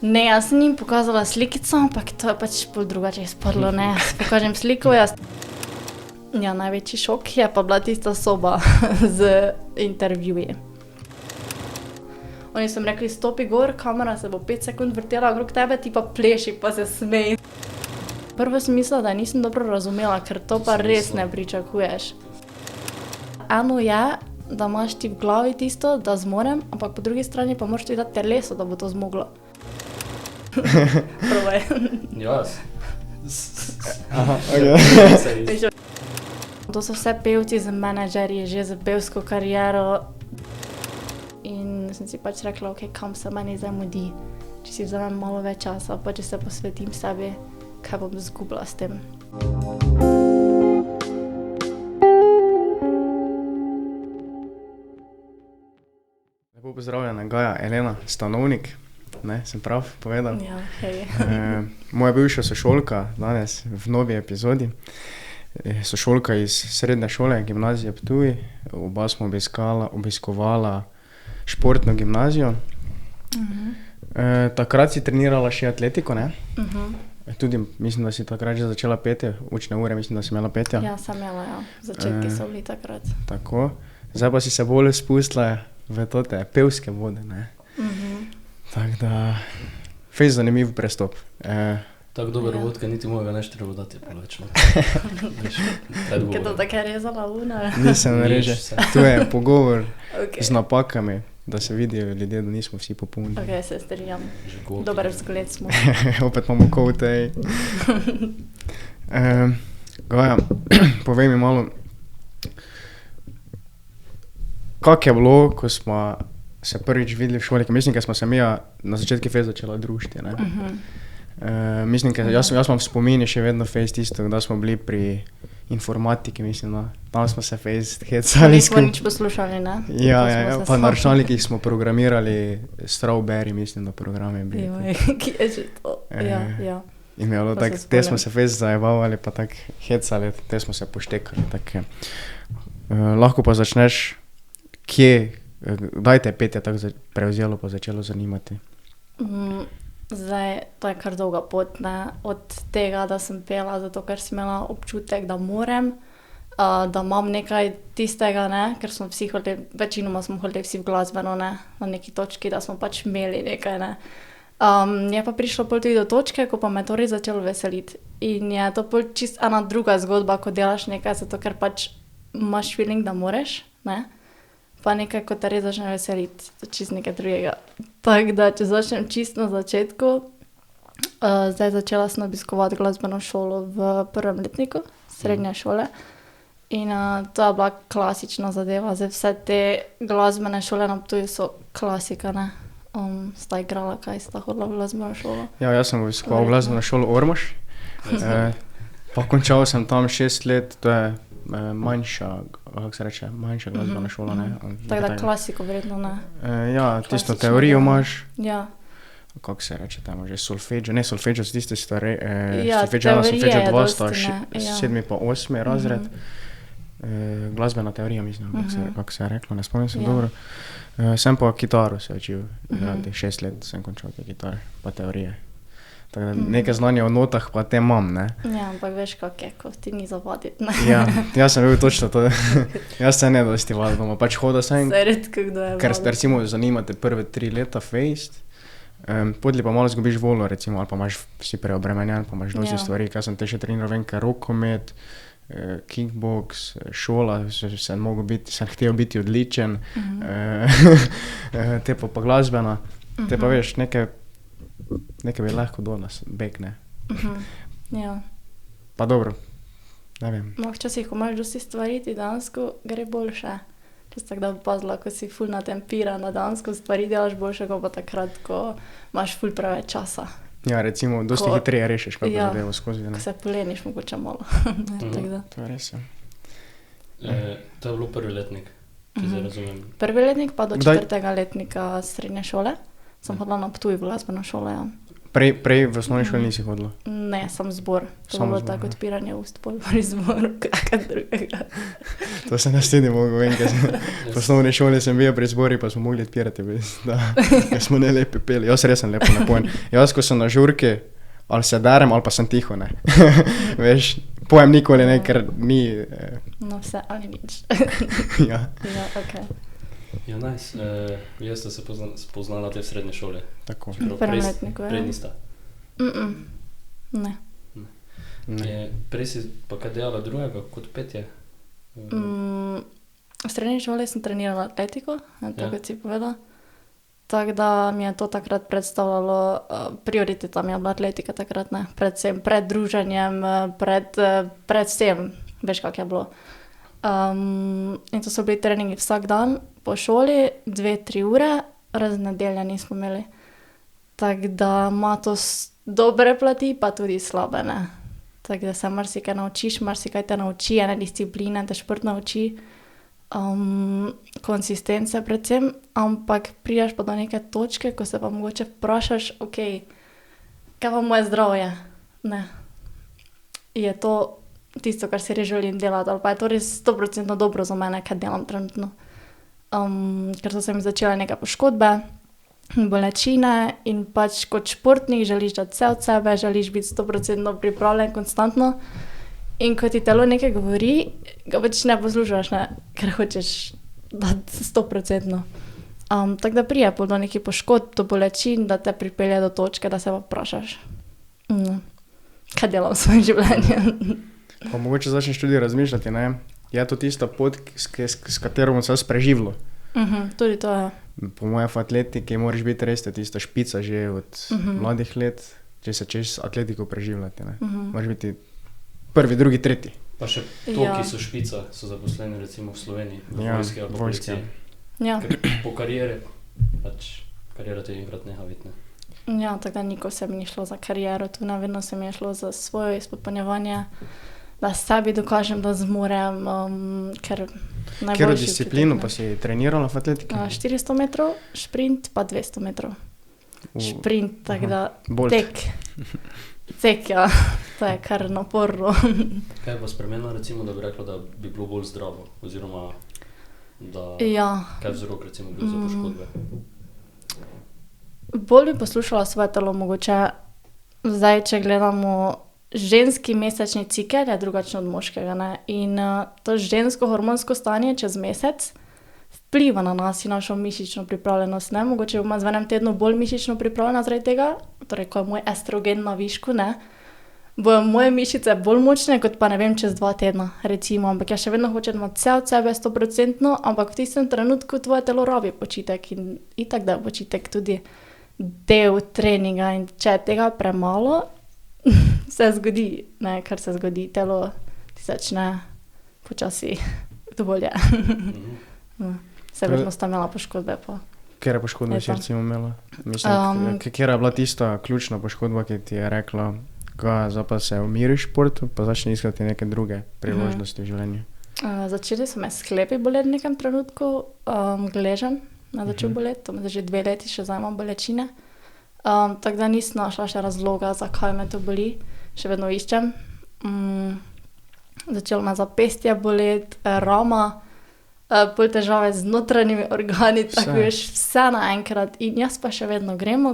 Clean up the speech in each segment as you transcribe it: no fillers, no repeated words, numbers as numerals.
Ne, jaz sem jim pokazala slikico, ampak to je pač pol drugače izpadlo, ne. Pokažem sliko, jaz. Ja, največji šok je pa bila tista soba z intervjuji. Oni so mi rekli, stopi gor, kamera se bo 5 sekund vrtela okrog tebe, ti pa pleši, pa se smej. Prvo sem mislila, da nisem dobro razumela, ker to pa res ne pričakuješ. Eno je, da imaš ti v glavi tisto, da zmorem, ampak po drugi strani pa moraš tudi dati telesu, da bo to zmoglo. Probaj. Jaz. Aha, ok. To so vse pevci z menedžerji, že z pevsko kariero. In sem si pač rekla, ok, kam se meni zdaj mudi. Če si vzamem malo več časa, pa če se posvetim sebi, kaj bom zgubila s tem. Lepo pozdravljena, Gaja, Elena, Stanovnik, ne, sem prav povedal. Ja, hej. Moja bivša sošolka danes v novi epizodi. Sošolka iz srednje šole, gimnazije Ptuj. Oba smo obiskovala športno gimnazijo. Takrat si trenirala še atletiko, ne? Tudi mislim, da si takrat že začela petje, učne ure, mislim, da si imela petja. Ja, sem imela, ja. Začetki so bili takrat. Tako. Zdaj pa si se bolj spustila v tote pevske vode, ne? Tako da, fejst zanimiv prestop. Tako dober vodka, niti mojega neš treba dati polovečno. Kaj to tako je rezala una? Nisem reže. Tu je pogovor Ok. z napakami, da se vidijo ljudje, da nismo vsi popolni. Ok, se strinjam. Že koliko. Dober vzgled smo. Opet imamo kovtej. Gaja, povej mi malo, kak je bilo, ko smo se prvič videli v šoli, mislim, ker smo se mi na začetku fejst začela družiti, ne? Mislim, ker jaz imam v spomini še vedno fejst isto, da smo bili pri informatiki, mislim, no. Tam smo se fejst hecali. Nismo nič poslušali, ne? Ja, pa na računalnikih smo programirali Strawberry, mislim, da program je bil. Joj, ki je že to. Ja, ja. In je bilo Pa tako, se te spomnim. smo se fejst zajebavali, pa tako hecali, te smo se poštekali, tako. Lahko pa začneš, kdaj te je petje tako prevzelo pa začelo zanimati? Zdaj, to je kar dolga pot, ne, od tega, da sem pela, zato ker sem imela občutek, da morem, da imam nekaj tistega, ne, ker smo vsi hoteli, večinoma smo hoteli vsi v glasbeno, ne, na neki točki, da smo pač imeli nekaj, ne. Je pa prišlo pol tudi do točke, ko pa me to res začelo veseliti. In je to pol čist ena druga zgodba, ko delaš nekaj, zato ker pač imaš feeling, da moreš, ne. Pa nekaj, ko te res začne veseliti, to je čist nekaj drugega. Tako da, če začnem čisto na začetku, zdaj začela sem obiskovati glasbeno šolo v prvem letniku srednje šole. In to je bila klasična zadeva, zdaj vse te glasbene šole na Ptuju so klasika, ne. Sta igrala, kaj sta hodila v glasbeno šolo? Ja, jaz sem obiskoval glasbeno šolo Ormož, pa končal sem tam 6 let, to je manjša, kako se reče, manjša glasbena šola, ne. Tako da klasiko verjetno, ne. Ja, tisto Klasično, teorijo ja. imaš, Ja. kako se reče tamo že, solfeggio, ne, solfeggio so tiste stare, Ja, solfeggio 1, teorije solfeggio je 2 sta dosti, ne, ja. 7. pa 8. razred. Glasbena teorija, mislim, kako se je reklo, ne spomnim se Ja. dobro. Sem pa kitaro se učil, igrati, 6 let sem končal te kitare, pa teorije. Tako da nekaj znanja o notah pa te imam, ne. Ja, ampak veš, kak je, ko ti ni zavaditi, ne. Ja, jaz sem bil točno to, jaz se ne dosti vadil doma, pač hodil sem, Se redko kdo je ker vadil. recimo zanima te prve 3 leta fejst, podli pa malo zgubiš voljo, recimo, ali pa imaš si preobremenjen, pa imaš dosti Ja. stvari, kaj sem te še treniral, vem, kaj rokomet, kickboks, šola, sem hotel biti odličen, te pa glasbena, te pa veš, nekaj bi lahko do nas, bek, ne. Ja. Pa dobro, ne vem. No, včasih, ko imaš dosti stvari, ti dansko gre boljše. Če si tako da opazila, ko si ful natempiran na dansko, stvari delaš boljše, kot pa takrat, ko imaš ful preveč časa. Ja, recimo, dosti hitreje rešiš, kako Ja. zadevo skozi, ne. Ko se poleniš mogoče malo. Tako da. To je res, ja. To je bilo prvi letnik, če zdaj razumem. Prvi letnik pa do Kdaj? 4. letnika srednje šole. Sem hodila na Ptuj v glasbeno šolo, ja. Prej v osnovni šoli nisi hodila? Ne, sam zbor. To Samo je bilo zbor, tako ja. odpiranje ust, pol pri zboru, kakaj drugega. To se naslednji mogo vem, ker v osnovni šoli sem bil pri zbori, pa smo mogli odpirati, ker smo ne lepi peli. Jaz res sem lepo napojen. Jaz, ko sem na žurki, ali se darem, ali pa sem tiho, ne. Veš, pojem nikoli ne, ker ni... No vse, ali nič. Ja, Ja, okej. Ja, nice. Jaz ste se spoznala te v srednje šole. tako. Čeprav Prvem prej- letniku, ja. Prej nista. Ne. Ne. Prej si pa kaj delala drugega kot petje? V srednji šoli sem trenirala atletiko, tako Ja. kot si povedal. Tako da mi je to takrat predstavljalo, prioriteta mi je bila atletika takrat, ne. Predvsem pred druženjem, pred vsem, veš, kako je bilo. In to so bili treningi vsak dan po šoli, 2-3 ure, razen nedelje nismo imeli. Tako da ima to dobre plati, pa tudi slabe, ne. Tako da se marsikaj naučiš, marsikaj te nauči, ene discipline te šport nauči, konsistence predvsem, ampak prideš pa do neke točke, ko se pa mogoče vprašaš, okej, kaj pa moje zdravje, ne. Je to tisto, kar si res želim delati, ali pa je to res 100% dobro za mene, kaj delam trenutno. Ker so se mi začele neke poškodbe, bolečine in pač kot športnik želiš dati vse od sebe, želiš biti 100% pripravljen konstantno. In ko ti telo nekaj govori, ga pač ne poslušaš, ne, ker hočeš dati 100%. Tako da prije pol do nekih poškodb, do bolečin, da te pripelje do točke, da se pa vprašaš, kaj delam v svojem življenju. Pa mogoče začneš tudi razmišljati, ne. Je to tista pot, s katero bom se jaz preživljal. Tudi to je. Po moje v atletiki moraš biti res tista špica že od mladih let, če se češ atletiko preživljati, ne. Moraš biti prvi, drugi, tretji. Pa še to, Ja. ki so špica, so zaposleni recimo v Sloveniji, v Ja, vojski ali pa vojski, policiji. Ja, Ker po karieri, pač kariera te enkrat neha biti, ne. ja, tako da nikoli se mi ni šlo za kariero, tu ne, vedno se mi je šlo za svoje izpopolnjevanje, da sebi dokažem, da zmorem, ker najboljši... Katero disciplino pa si trenirala v atletiki? 400 metrov, šprint pa 200 metrov. Šprint, tako da Bolt. tek, ja, to je kar naporno. Kaj je pa spremenilo recimo, da bi rekla, da bi bilo bolj zdravo, oziroma da Ja, kaj je vzrok recimo bil za poškodbe? bolj bi poslušala svoje telo mogoče. Zdaj, če gledamo, ženski mesečni cikel je drugačen od moškega, ne? In to žensko hormonsko stanje čez mesec vpliva na nas in našo mišično pripravljenost, ne. Mogoče bom jaz v enem tednu bolj mišično pripravljena zaradi tega, torej ko je moj estrogen na višku, ne, bojo moje mišice bolj močne, kot pa ne vem, čez 2 tedna, recimo, ampak jaz še vedno hočem imati vse od sebe 100%, ampak v tistem trenutku tvoje telo rabi počitek in itak da je počitek tudi del treninga in če je tega premalo, se zgodi, ne, kar se zgodi, telo ti začne počasi dovolj je. Se vedno sta imela poškodbe pa. Kera poškodba si Lepa. recimo imela? Mislim, kera je bila tista ključna poškodba, ki ti je rekla, zdaj pa se umiriš v športu, pa začne iskati neke druge priložnosti v življenju. Začeli so me sklepi boleti v nekem trenutku, gleženj me začel boleti, to me že 2 leti, še zdaj imam bolečine. Tako da nisem našla še razloga, zakaj me to boli, še vedno iščem. Začelo me zapestje boleti, rama, pol težave z notranjimi organi, tako Vse. veš, vse naenkrat in jaz pa še vedno gremo.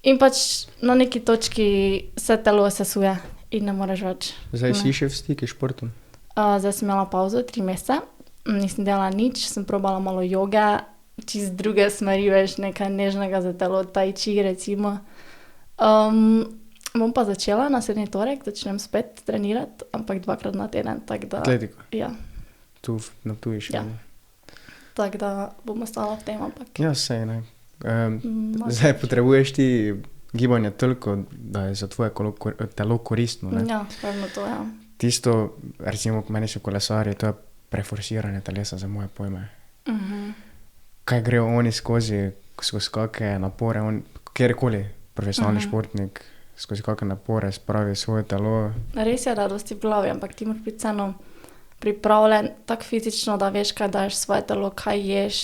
In pač na neki točki se telo sesuje in ne moreš več. Zdaj Ne. si še v stiki s športom? Zdaj sem imela pauzo 3 mesece, nisem delala nič, sem probala malo joge, čist druge smeri, veš, nekaj nežnega za telo, tai chi recimo. Bom pa začela naslednji torek, začnem spet trenirati, ampak 2-krat na teden, tako da... Atletiko? Ja, Tu na tuji še. Ja. tako da bom ostala v tem, ampak... Ja, sej, ne. No, Zdaj potrebuješ ti gibanje toliko, da je za tvoje telo koristno, ne. Ja, pravno to, ja. Tisto, recimo, meni so kolesarji, to je preforsiranje telesa za moje pojme. Kaj grejo oni skozi kakšne napore, kjerkoli profesionalni športnik, skozi kakšne napore spravi svoje telo. Res je, da dosti plavi, ampak ti moraš biti vseeno pripravljen tako fizično, da veš, kaj daješ svoje telo, kaj ješ,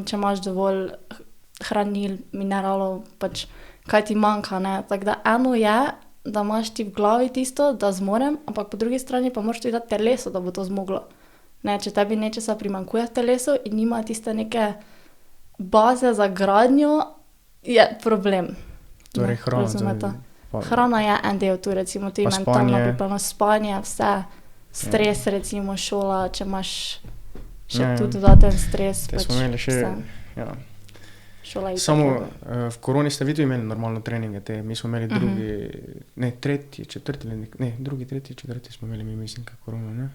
če imaš dovolj hranil, mineralov, pač kaj ti manjka, ne. Tako da eno je, da imaš ti v glavi tisto, da zmorem, ampak po drugi strani pa moraš tudi dati telesu, da bo to zmoglo. Ne, če tebi nečesa primanjkuje v telesu in nima tiste neke baze za gradnjo, je problem. Torej Ne, hrana. razumete? Pa- Hrana je en del tu, recimo tudi Pa mentalna spanje. pripravljenost, spanje, vse, stres, recimo šola, če imaš še Ja, tu ja. dodaten stres, Te smo imeli še, vse. ja. Šola je Samo v koroni ste vi tudi imeli normalno treninge, mi smo imeli drugi, ne, tretji, četrti, ne, drugi, tretji, četrti smo imeli, mi mislim, kako korona, ne?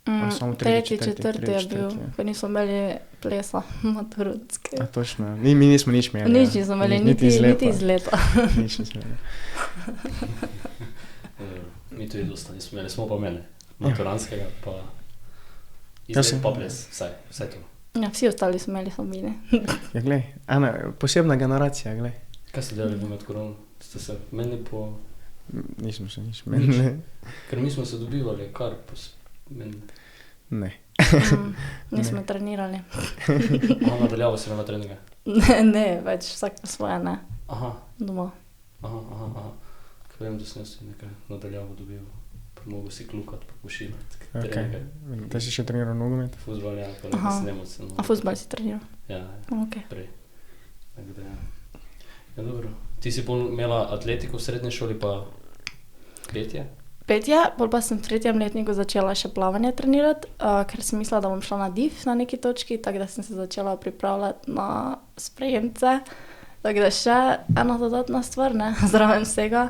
ali samo tretji, tretji, četrti, četrti je tretji, bil, četrti, ja. ko nismo imeli plesa, maturotske. A točno, mi nismo nič imeli. Nič ja. nismo imeli, Niti niti iz leta. Nič nismo imeli. Mi tudi dosta nismo imeli, smo pa imeli maturanskega, pa Ja, izlet, sem- pa ples, vsaj to. Ja, vsi ostali smo imeli, samo mi ne. Ja, glej, ena posebna generacija, glej. Kaj ste delali vi med korono? Ste se menili po... Nismo se nič menili. Ker mi smo se dobivali kar menili. Ne. Nismo trenirali. Aha, nadaljavo se na treninge. Ne, več vsak po svoje, ne, Aha, doma. aha. Ker vem, da sem jaz nekaj nadaljavo dobival. Pa mogo si klukat, pa pošiljati. Okay. Treninge. Da si še treniral nogomet? Fuzbal, ja, pa Aha. nekaj snemati se. A fuzbal si treniral? Ja, Ok. prej. Tako da, ja. Ja, dobro. Ti si pol imela atletiko v srednji šoli, pa petje? Petje, pol pa sem v 3. letniku začela še plavanje trenirati, ker sem mislila, da bom šla na div na neki točki, tako da sem se začela pripravljati na sprejemce. Tako da še ena dodatna stvar, ne, zraven vsega.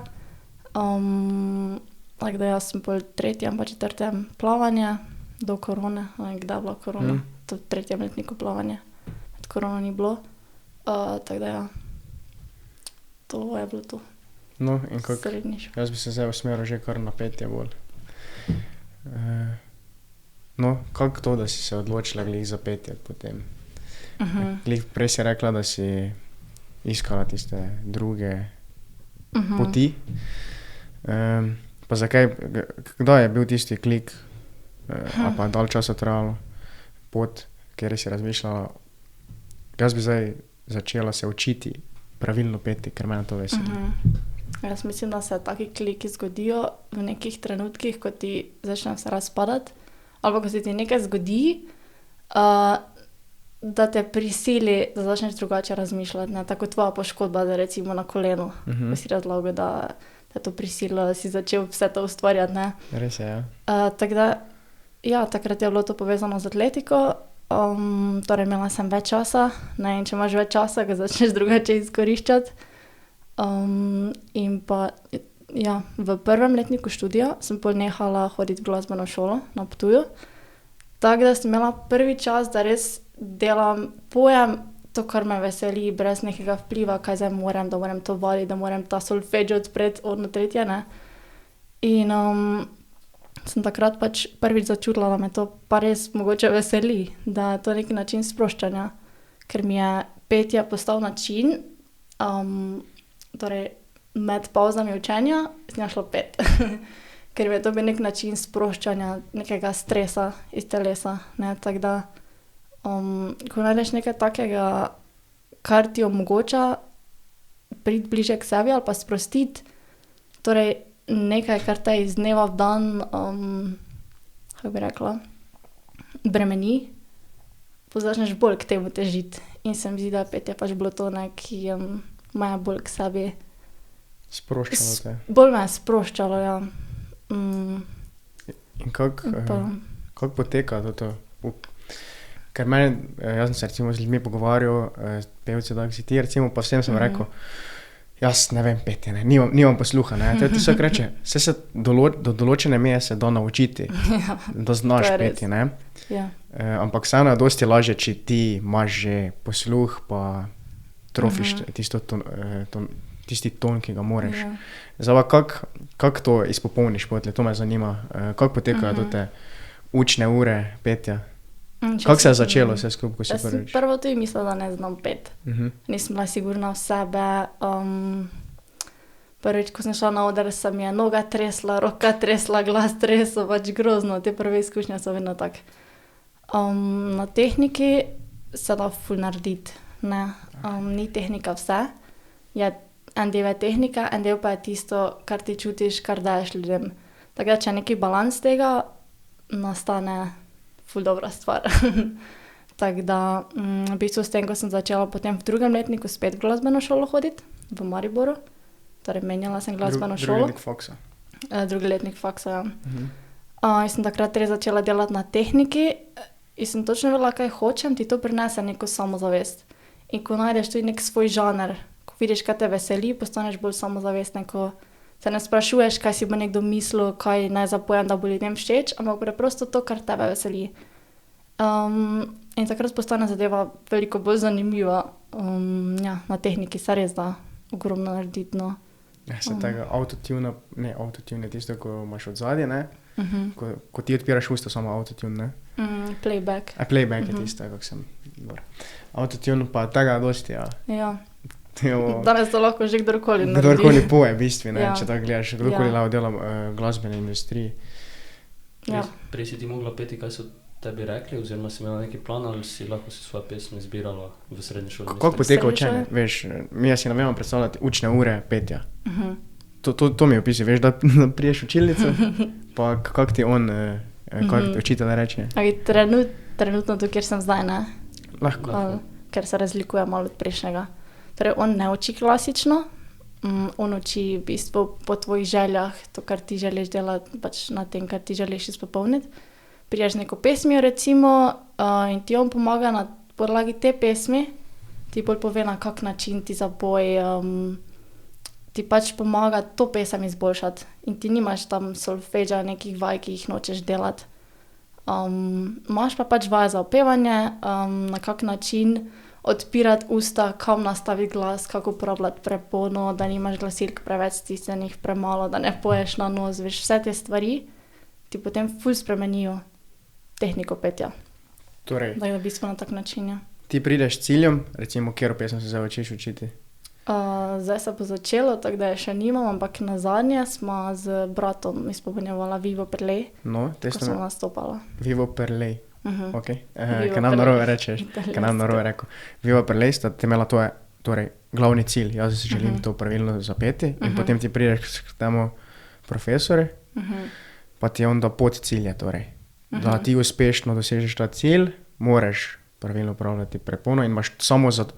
Tako da jaz sem pol v 3. pa 4. plavanje do korone, ne vem, kdaj je bila korona. To v 3. letniku plavanje, med korono ni bilo. Tako da ja, to je bilo to, No, in kako? srednji šol. Jaz bi se zdaj usmeril že kar na petje bolj. No, kako to, da si se odločila glih za petje potem? Glih prej si rekla, da si iskala tiste druge poti. Pa zakaj, kdaj je bil tisti klik, ali pa dalj časa trajalo pot, kjer si razmišljala, jaz bi zdaj začela se učiti pravilno peti, ker mene to veseli. Jaz mislim, da se taki kliki zgodijo v nekih trenutkih, ko ti začne vse razpadati, ali pa ko se ti nekaj zgodi, da te prisili, da začneš drugače razmišljati, ne, tako tvoja poškodba, da recimo na kolenu, ko si razlagal, da te to prisililo, da si začel vse to ustvarjati, ne. Res je, ja. Tako da, ja, takrat je bilo to povezano z atletiko, torej imela sem več časa, ne, in če imaš več časa, ga začneš drugače izkoriščati. In pa, ja, v 1. letniku študija sem pol nehala hoditi v glasbeno šolo na Ptuju, tako da sem imela prvi čas, da res delam, pojem to, kar me veseli, brez nekega vpliva, kaj zdaj moram, da moram to vaditi, da moram ta solfeggio odpreti, ono tretje, ne. In sem takrat pač prvič začutila, da me to pa res mogoče veseli, da je to neki način sproščanja, ker mi je petje postal način, torej med pavzami učenja sem ja šla pet. Ker mi je to bil nek način sproščanja nekega stresa iz telesa, ne, tako da ko najdeš nekaj takega, kar ti omogoča priti bliže k sebi ali pa sprostiti, torej nekaj, kar te iz dneva v dan, kako bi rekla, bremeni, začneš bolj k temu težiti. In se mi zdi, da petje pač bilo to, ne, ki me je bolj k sebi. Sproščalo te. Bolj me je sproščalo, ja. In kako poteka to? Ker meni, jaz sem se recimo z ljudmi pogovarjal, pevci, tako si ti, recimo, pa vsem sem rekel, jaz ne vem peti, ne, nimam posluha, ne, to ti vsak reče, vse se do določene meje se da naučiti, da znaš To je res. peti, ne. Ja. Ampak vseeno je dosti lažje, če ti imaš že posluh, pa trofiš tisti ton, ki ga moraš. Ja. Zdaj pa kako to izpopolniš potlej, to me zanima. Kako potekajo te učne ure petja? Kako se je začelo vse skupaj, ko si Jaz sem prvič? prvo tudi mislila, da ne znam peti. Nisem bila sigurna v sebe. Prvič, ko sem šla na oder, se mi je noga tresla, roka tresla, glas tresel, pač grozno. Te prve izkušnje so vedno tak. Na tehniki se da ful narediti. ne, ni tehnika vse. Je, en del je tehnika, en del pa je tisto, kar ti čutiš, kar daješ ljudem. Tako da, če je neki balans tega, nastane ful dobra stvar. Tako da, v bistvu s tem, ko sem začela potem v 2. letniku spet v glasbeno šolo hoditi, v Mariboru. Torej, menjala sem glasbeno šolo. Drugi faksa. 2. letnik faksa, ja. In sem takrat res začela delati na tehniki in sem točno vedela, kaj hočem, ti to prinese neko samozavest. In ko najdeš tudi nek svoj žanr, ko vidiš, kaj te veseli, postaneš bolj samozavesten, ko se ne sprašuješ, kaj si bo nekdo mislil, kaj naj zapojem, da bo ljudem všeč, ampak preprosto to, kar tebe veseli. In takrat postane zadeva veliko bolj zanimiva. Ja, na tehniki se res da ogromno narediti, no. Ja, se tega autotune je tisto, ko imaš od zadje, ne? Ko ti odpiraš usta, samo autotune, ne? Playback. Playback je tisto, kako sem... Autotune pa tega dosti, ja. Ja. Jo, Danes to lahko že kdorkoli naredi. kdorkoli poje, v bistvu, ne? Ja. Če tako gledaš, kdorkoli Ja. lahko dela v glasbeni industriji. Ja. Prej si ti mogla peti, kaj so tebi rekli, oziroma si imela neki plan, ali si lahko si svoje pesmi zbirala v srednji šoli? Kako poteka Srednje učenje? šole? Veš, mi si ne vemo predstavljati učne ure petja. To mi opisi, veš, da priješ v učilnico, pa kako ti on, kako ti učitelj reče. Trenutno tu, kjer sem zdaj, ne? Lahko. Ker se razlikuje malo od prejšnjega. Torej, on ne uči klasično, on uči v bistvu po tvojih željah, to, kar ti želiš delati, pač na tem, kar ti želiš izpopolniti. Priješ neko pesmijo, recimo, in ti on pomaga na podlagi te pesmi, ti bolj pove, na kak način ti zapoj, ti pač pomaga to pesem izboljšati. In ti nimaš tam solfeđa, nekih vaj, ki jih nočeš delati. Imaš pa pač vaje za opevanje, na kak način odpirati usta, kam nastaviti glas, kako uporabljati prepono, da nimaš glasilk preveč stisnjenih, premalo, da ne poješ na nos, veš, vse te stvari ti potem ful spremenijo tehniko petja. Torej, Da je v bistvu na tak način, ja. ti prideš s ciljem, recimo, kjer pesem se zdaj učiš učiti. Zdaj se bo začelo, tako da je še nimam, ampak nazadnje smo z bratom izpopolnjevala Vivo Perlej, No, te ko sem sem nastopala. Vivo Perlej. Ok, Vivo kaj nam Perlej. narobe rečeš, kaj nam Italijansko. narobe rekel. Vivo Perlej sta te imela to, torej, glavni cilj, jaz si želim to pravilno zapeti in potem ti prideš k temu profesore, pa ti onda pod cilje, torej. Da ti uspešno dosežeš ta cilj, moraš pravilno uporabljati prepono in imaš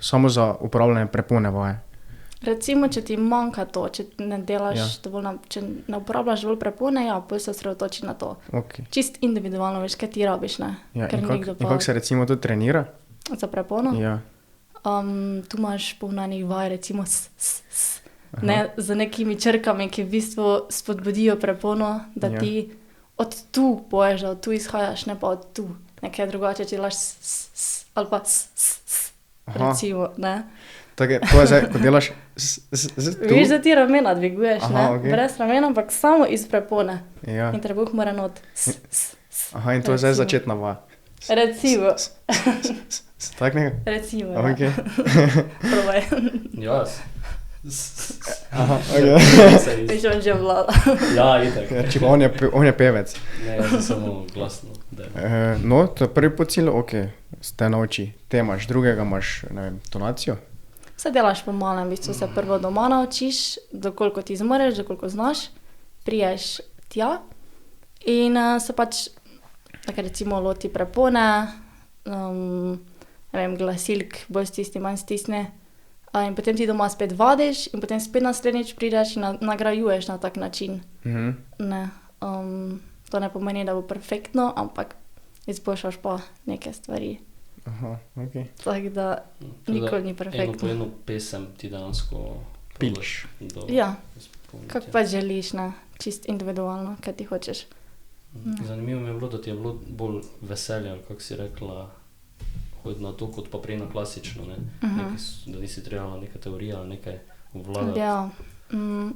samo za uporabljanje prepone vaje. Recimo, če ti manjka to, če ne delaš Ja. dovolj, če ne uporabljaš dovolj prepone, ja, bolj se osredotoči na to. Ok. Čist individualno, veš, kaj ti rabiš, ne? Ja, Ker in nekdo kako se recimo to trenira? za prepono. Ja. Tu imaš polno enih vaj, recimo ne, z nekimi črkami, ki v bistvu spodbudijo prepono, da Ja. ti od tu poješ, da od tu izhajaš, ne pa od tu. Nekaj drugače, če delaš ali pa Aha. recimo, ne. To je zdaj, ko delaš tu. Viš, da ti ramena dviguješ, Aha, ne? okej. Brez ramena, ampak samo iz prepone. Ja. In trebuh mora not. Aha, in to je zdaj Recimo. začetna vaja. Recimo, Tak nekaj? recimo, ja. Ok. Probaj. Jaz. Aha, ok. Viš, on že vlada. Ja, itak. Če pa on je pevec. Ne, jaz sem samo glasno. No, to je prvi cilj, ok, ste nauči. Te imaš, drugega imaš, ne vem, tonacijo. Vse delaš po malem, v bistvu se prvo doma naučiš, dokoliko ti zmoreš, dokoliko znaš, priješ tja in se pač, tako recimo, loti prepone, ne vem, glasilk, bolj stisni, manj stisne. In potem ti doma spet vadiš in potem spet naslednjič prideš in nagrajuješ na tak način. Ne, to ne pomeni, da bo perfektno, ampak izboljšaš pa neke stvari. Aha, ok. Tako da nikoli ni perfektno. Eno po eno pesem ti dejansko Piliš. Ja, kako pa želiš, ne? Čist individualno, kaj ti hočeš. Zanimivo mi je bilo, da ti je bilo bolj veselje, ali kako si rekla, hoditi na to, kot pa prej na klasično, ne? Da nisi trebala neka teorija ali nekaj obvladati. Ja.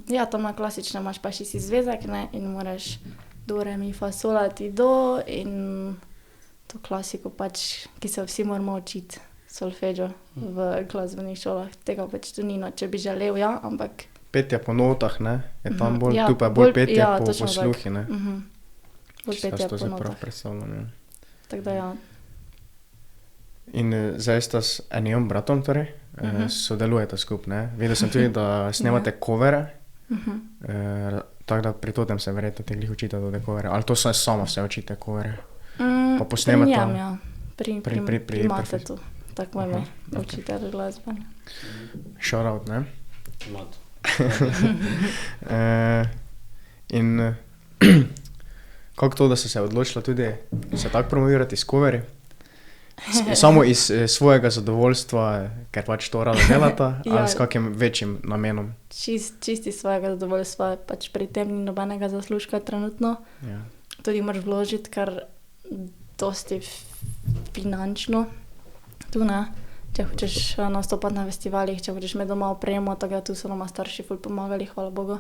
Ja, tam na klasično imaš pa še si zvezek, ne? In moraš do, re, mi, fa, sol, la, ti, do in to klasiko pač, ki se vsi moramo učiti, solfeggio v glasbenih šolah. Tega pač tu ni, no, če bi želel, ja, ampak... Petje po notah, ne? Je tam bolj, Ja, tu pa je bolj petje ja, po točno posluhi, ne? Bolj Če petje to po zaprav notah. predstavljam, ja. Tako da ja. In zdaj sta s enim bratom, torej, sodelujete skupaj, ne? Videl sem tudi, da snemate covere, tako da pri totem se verjetno te glih učite tudi covere, ali to samo se učite covere? Pa posnemate? Pri njem, ja. Pri Matetu, tako moj ime, učitelj glasbe. Shout out, ne? Mat. In kako to, da so se odločila tudi se tako promovirati s coveri? Samo iz svojega zadovoljstva, ker pač to rada delata, ali s kakim večjim namenom? Čisti svojega zadovoljstva, pač pri tem ni nobenega zaslužka trenutno. Ja. Tudi moraš vložiti kar dosti finančno tu, ne? Če hočeš nastopati na festivalih, če hočeš imeti doma opremo, tako da tu so nama starši ful pomagali, hvala Bogu.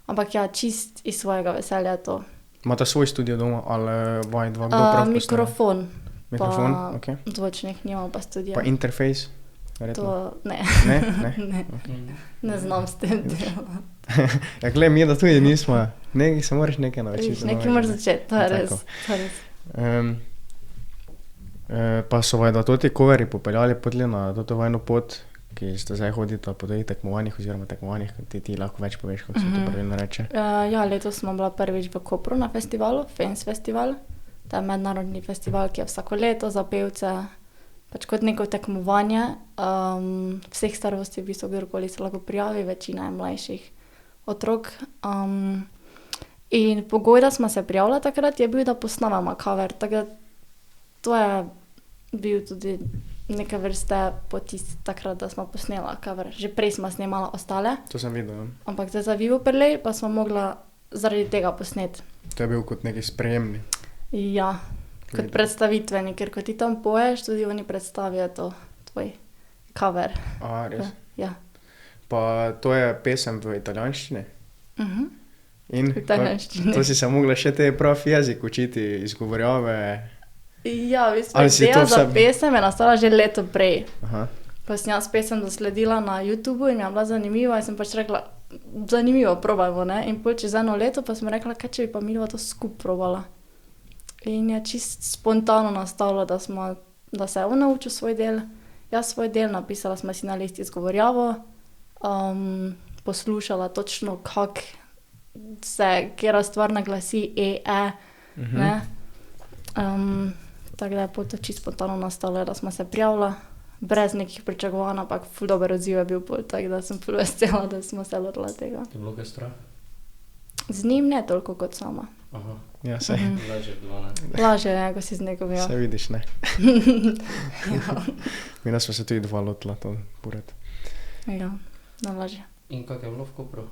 Ampak ja, čist iz svojega veselja to. Imate svoj studio doma ali vaj dva, kdo prav posneme? Mikrofon. Mikrofon, okej. Zvočnik, nimam pa studia. Pa interfejs? To ne. Ne? Ne. Ne znam s tem delati. Ja, glej, mi da tudi nismo, nekaj se moraš nekaj naučiti. Nekaj moraš začeti, to je res. Pa so vajda toti coveri popeljali potli na toto vajno pot, ki ste zdaj hodita po teh tekmovanjih oziroma tekmovanjih, ti lahko več poveš, kako se to pravilno reče. Ja, letos smo bila prvič v Kopru na festivalu, Fens festival. To je mednarodni festival, ki je vsako leto za pevce, pač kot neko tekmovanje. Vseh starosti, v bistvu kdorkoli se lahko prijavi, večina je mlajših otrok. In pogoj, da smo se prijavila takrat, je bil, da posnamemo cover, tako da to je bil tudi neke vrste potis takrat, da smo posnela cover. Že prej smo snemala ostale. To sem videl, ja. Ampak zdaj za Vivo Perlej pa smo mogla zaradi tega posneti. To je bil kot neki sprejemni. Ja, kot predstavitveni, ker ko ti tam poješ, tudi oni predstavijo to, tvoj cover. A, res? Ja. Pa to je pesem v italijanščini? In V italijanščini. to si se mogla še te prav jezik učiti, izgovorjave? Ja, v bistvu Ali si ideja to za vse- pesem je nastala že leto prej. Aha. Ko sem jaz pesem zasledila na YouTubu in mi je bila zanimiva in sem pač rekla, zanimivo, probajmo, ne. In pol čez eno leto pa sem rekla, kaj če bi pa midva to skupaj probala. In je čist spontano nastalo, da se je on naučil svoj del, jaz svoj del, napisala smo si na list izgovorjavo, poslušala točno, kako se katera stvar naglasi, ne. Tako da je pol to čisto spontano nastalo, da smo se prijavila, brez nekih pričakovanj, ampak ful dober odziv je bil pol, tako da sem ful vesela, da smo se lotila tega. Je bilo kaj strah? Z njim ne toliko kot sama. Aha. Ja, sej. Lažje je bilo, ne? Lažje je, ko si z nekom, ja. Se vidiš, ne? Ja, Mi nas smo se tudi dva lotila to pored. ja, najlažje. In kako je bilo v Kopru?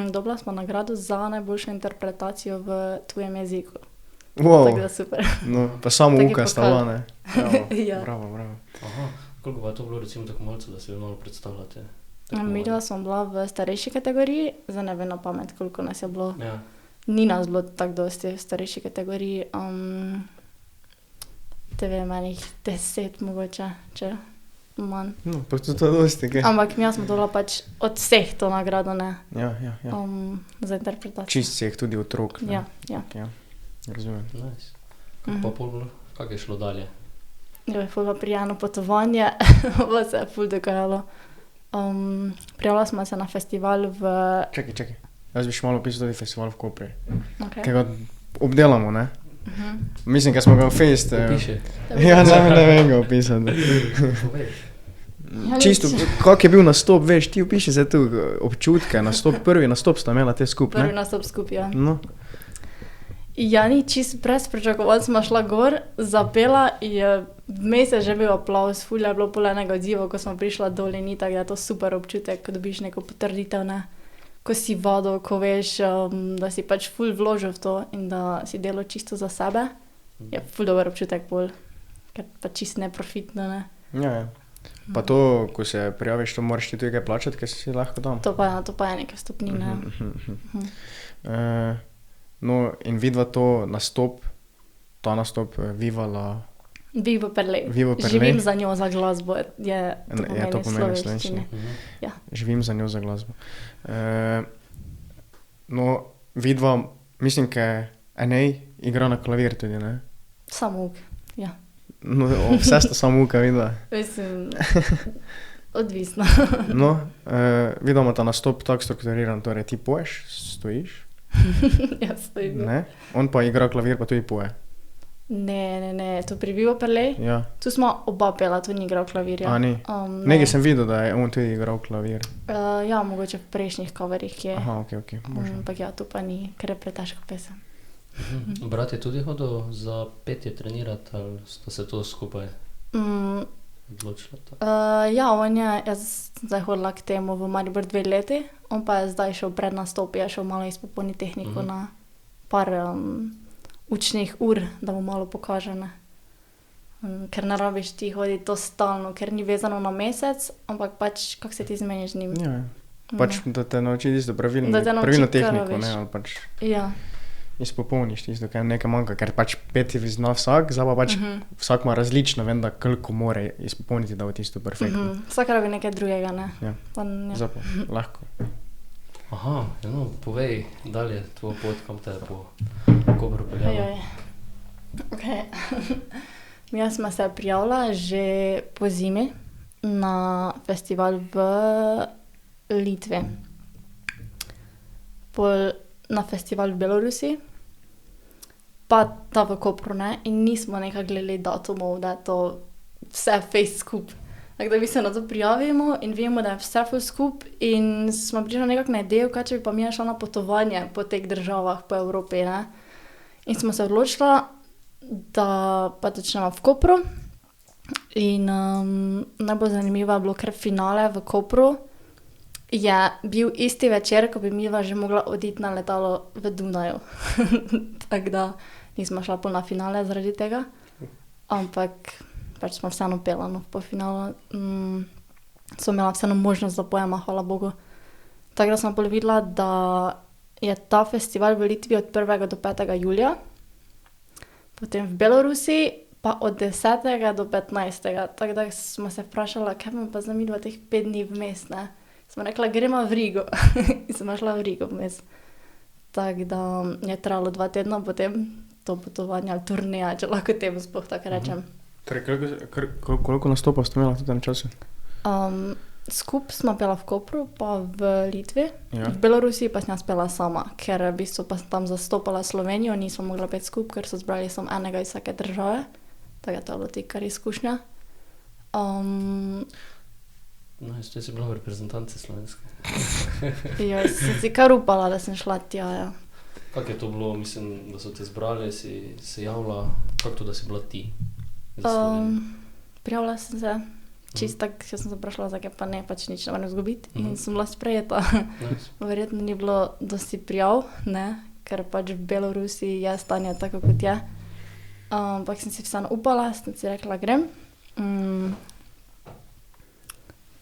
Dobila smo nagrado za najboljšo interpretacijo v tujem jeziku. Wow, Tako da super. no, pa samo Taki uka sta pokal. bila, ne? Bravo, Ja. bravo, bravo. Aha. Koliko pa je to bilo recimo tekmovalcev, da si malo predstavljate? Midva smo bila v starejši kategoriji, zdaj ne vem na pamet, koliko nas je bilo. Ja. Ni nas bilo tako dosti v starejši kategoriji. Te vem, enih 10 mogoče, če manj. No, pa to je dosti, kaj? Ampak mi smo dobila pač od vseh to nagrado, ne, Ja. za interpretacijo. Čist si jih tudi otrok, ne? Ja, ja. Ja, razumem. Nice. Kako pa pol bilo? Kako je šlo dalje? Je ful pa prijano potovanje, pa se je ful dogajalo. Prijavila smo se na festival v... Čakaj. Jaz bi še malo opisal tudi festival v Kopri. Okay. Kaj ga obdelamo, ne? Mislim, ker smo ga v fest... Piše. Ja, ne vem ga opisati. Povej. Čisto, kak je bil nastop, veš, ti opiši se tu občutke, prvi nastop sta imela te skupaj, Prvi ne? nastop skupaj, ja. No, Ja, ni čist brez pričakovanj smo šla gor, zapela in vmes je že bil aplavz, ful je bilo pol enega odziva, ko smo prišla dol in itak je to super občutek, ko dobiš neko potrditev, ne. Ko si vadil, ko veš, da si pač ful vložil v to in da si delal čisto za sebe, je ful dober občutek pol, ker pa čisto neprofitno, ne. ja. Pa to, ko se prijaviš, to moraš ti tudi kaj plačati, ker si lahko tam. To pa je neke stopnine. No, in vidva to ta nastop Vivala... Vivo Perlej. Vivo Perlej. Živim za njo, za glasbo, je to pomeni v slovenščini. Ja. Živim za njo za glasbo. No, vidva, mislim, ke Enej igra na klavir tudi, ne? Samo uk, ja. No, vse sta samo muka videla. Mislim, odvisno. No, vidimo ta nastop tako strukturiran, torej ti poješ, stojiš, Jaz stojim. ne? On pa igra klavir, pa tudi poje. Ne, to pri Vivo Perlej. Ja. Tu smo oba pela, tu ni igral klavirja. A ni? Ne. Nekaj sem videl, da je on tudi igral klavir. Ja, mogoče v prejšnjih coverih je. Aha, ok, možno. Ampak ja, tu pa ni, ker je pretežko pesem. Brat je tudi hodil za petje trenirati, ali sta se to skupaj odločila? Ja, on je, jaz sem zdaj hodila k temu v Maribor 2 leti, on pa je zdaj šel pred nastop, je šel malo izpopolniti tehniko na par učnih ur, da mu malo pokaže, ne. Ker ne rabiš ti hoditi to stalno, ker ni vezano na mesec, ampak pač, kako se ti zmeniš z njim. Ja, pač da te nauči tisto pravilno Da te nauči, pravilno kaj tehniko, rabiš. ne, ali pač Ja. izpopolniš tisto, kaj nekaj manjka, ker pač peti zna vsak, zdaj pa pač vsak ima različno, vem, da koliko more izpopolniti, da bo tisto perfektno. Vsak rabi nekaj drugega, ne. Ja. Pa, ja. Zdaj pa lahko. Aha, ja, no, povej dalje tvoj pot, kam te je po Kopru peljala. Ajaj. Okay. Jaz sem se prijavila že po zimi na festival v Litvi. Pol na festival v Belorusiji, pa ta v Kopru, ne, in nismo nekaj gledali datumov, da je to vse face skup. Tako da mi se na to prijavimo in vemo, da je vse full skup in smo prišli nekako na idejo, kaj če bi pa mi šla na potovanje po teh državah, po Evropi, ne. In smo se odločila, da pa začnemo v Kopru in najbolj zanimivo je bilo, ker finale v Kopru je bil isti večer, ko bi miva že mogla oditi na letalo v Dunaju. Tako da nismo šla pol na finale zaradi tega, ampak pač smo vseeno pela, no, po finalu. So imela vseeno možnost, da pojema, hvala Bogu. Tako da sem pol videla, da je ta festival v Litvi od 1. do 5. julija, potem v Belorusiji pa od 10. do 15. Tako da smo se vprašala, kaj bomo pa zdaj midva teh 5 dni vmes, ne. Smo rekla, gremo v Rigo. In sem šla v Rigo vmes. Tako da je trajalo 2 tedna potem to potovanje ali turneja, če lahko temu sploh tako rečem. Torej, koliko nastopov ste imela v tem času? Skup smo pela v Kopru, pa v Litvi. Ja. V Belorusiji pa sem jaz pela sama, ker v bistvu pa sem tam zastopala Slovenijo, nismo mogla peti skup, ker so zbrali samo enega iz vsake države. Tako je to bilo ti kar izkušnja. No, jaz si bila v reprezentanci slovenske. Ja, sem si kar upala, da sem šla tja, ja. Kako je to bilo, mislim, da so te zbrali, si se javila, kako to, da si bila ti? Prijavila sem se, čisto tako, jaz sem se vprašala, zakaj pa ne, pač nič ne morem izgubiti in sem bila sprejeta. Nice. Verjetno ni bilo dosti prijav, ne, ker pač v Belorusiji je stanje tako, kot je. Ampak sem si vseeno upala, sem si rekla, grem.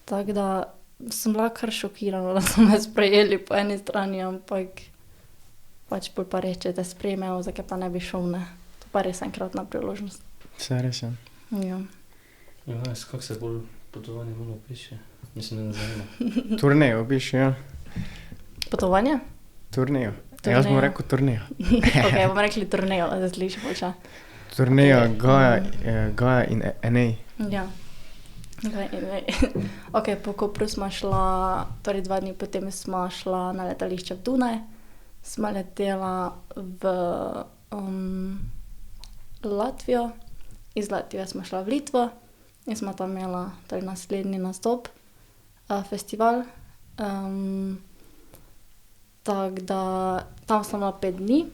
Tako da sem bila kar šokirana, da so me sprejeli po eni strani, ampak pač pol pa reče, da sprejmejo, zakaj pa ne bi šel, ne. To pa res enkratna priložnost. Vse res je. Ja. Ja, nice. Kako se bolj potovanje malo opiše? Mislim, da ne zanima. Turnejo opiši, ja. Potovanje? Turnejo. Jaz bom rekel turnejo. Ok, bomo rekli turnejo, da se sliši boljša. Turneja Gaja in Enej. Ja. Ok, po Kopru smo šla, torej 2 dni potem smo šla na letališče v Dunaj, smo letela v Latvijo, iz Latvije smo šla v Litvo in smo tam imela torej naslednji nastop, festival. Tako da tam sem bila 5 dni,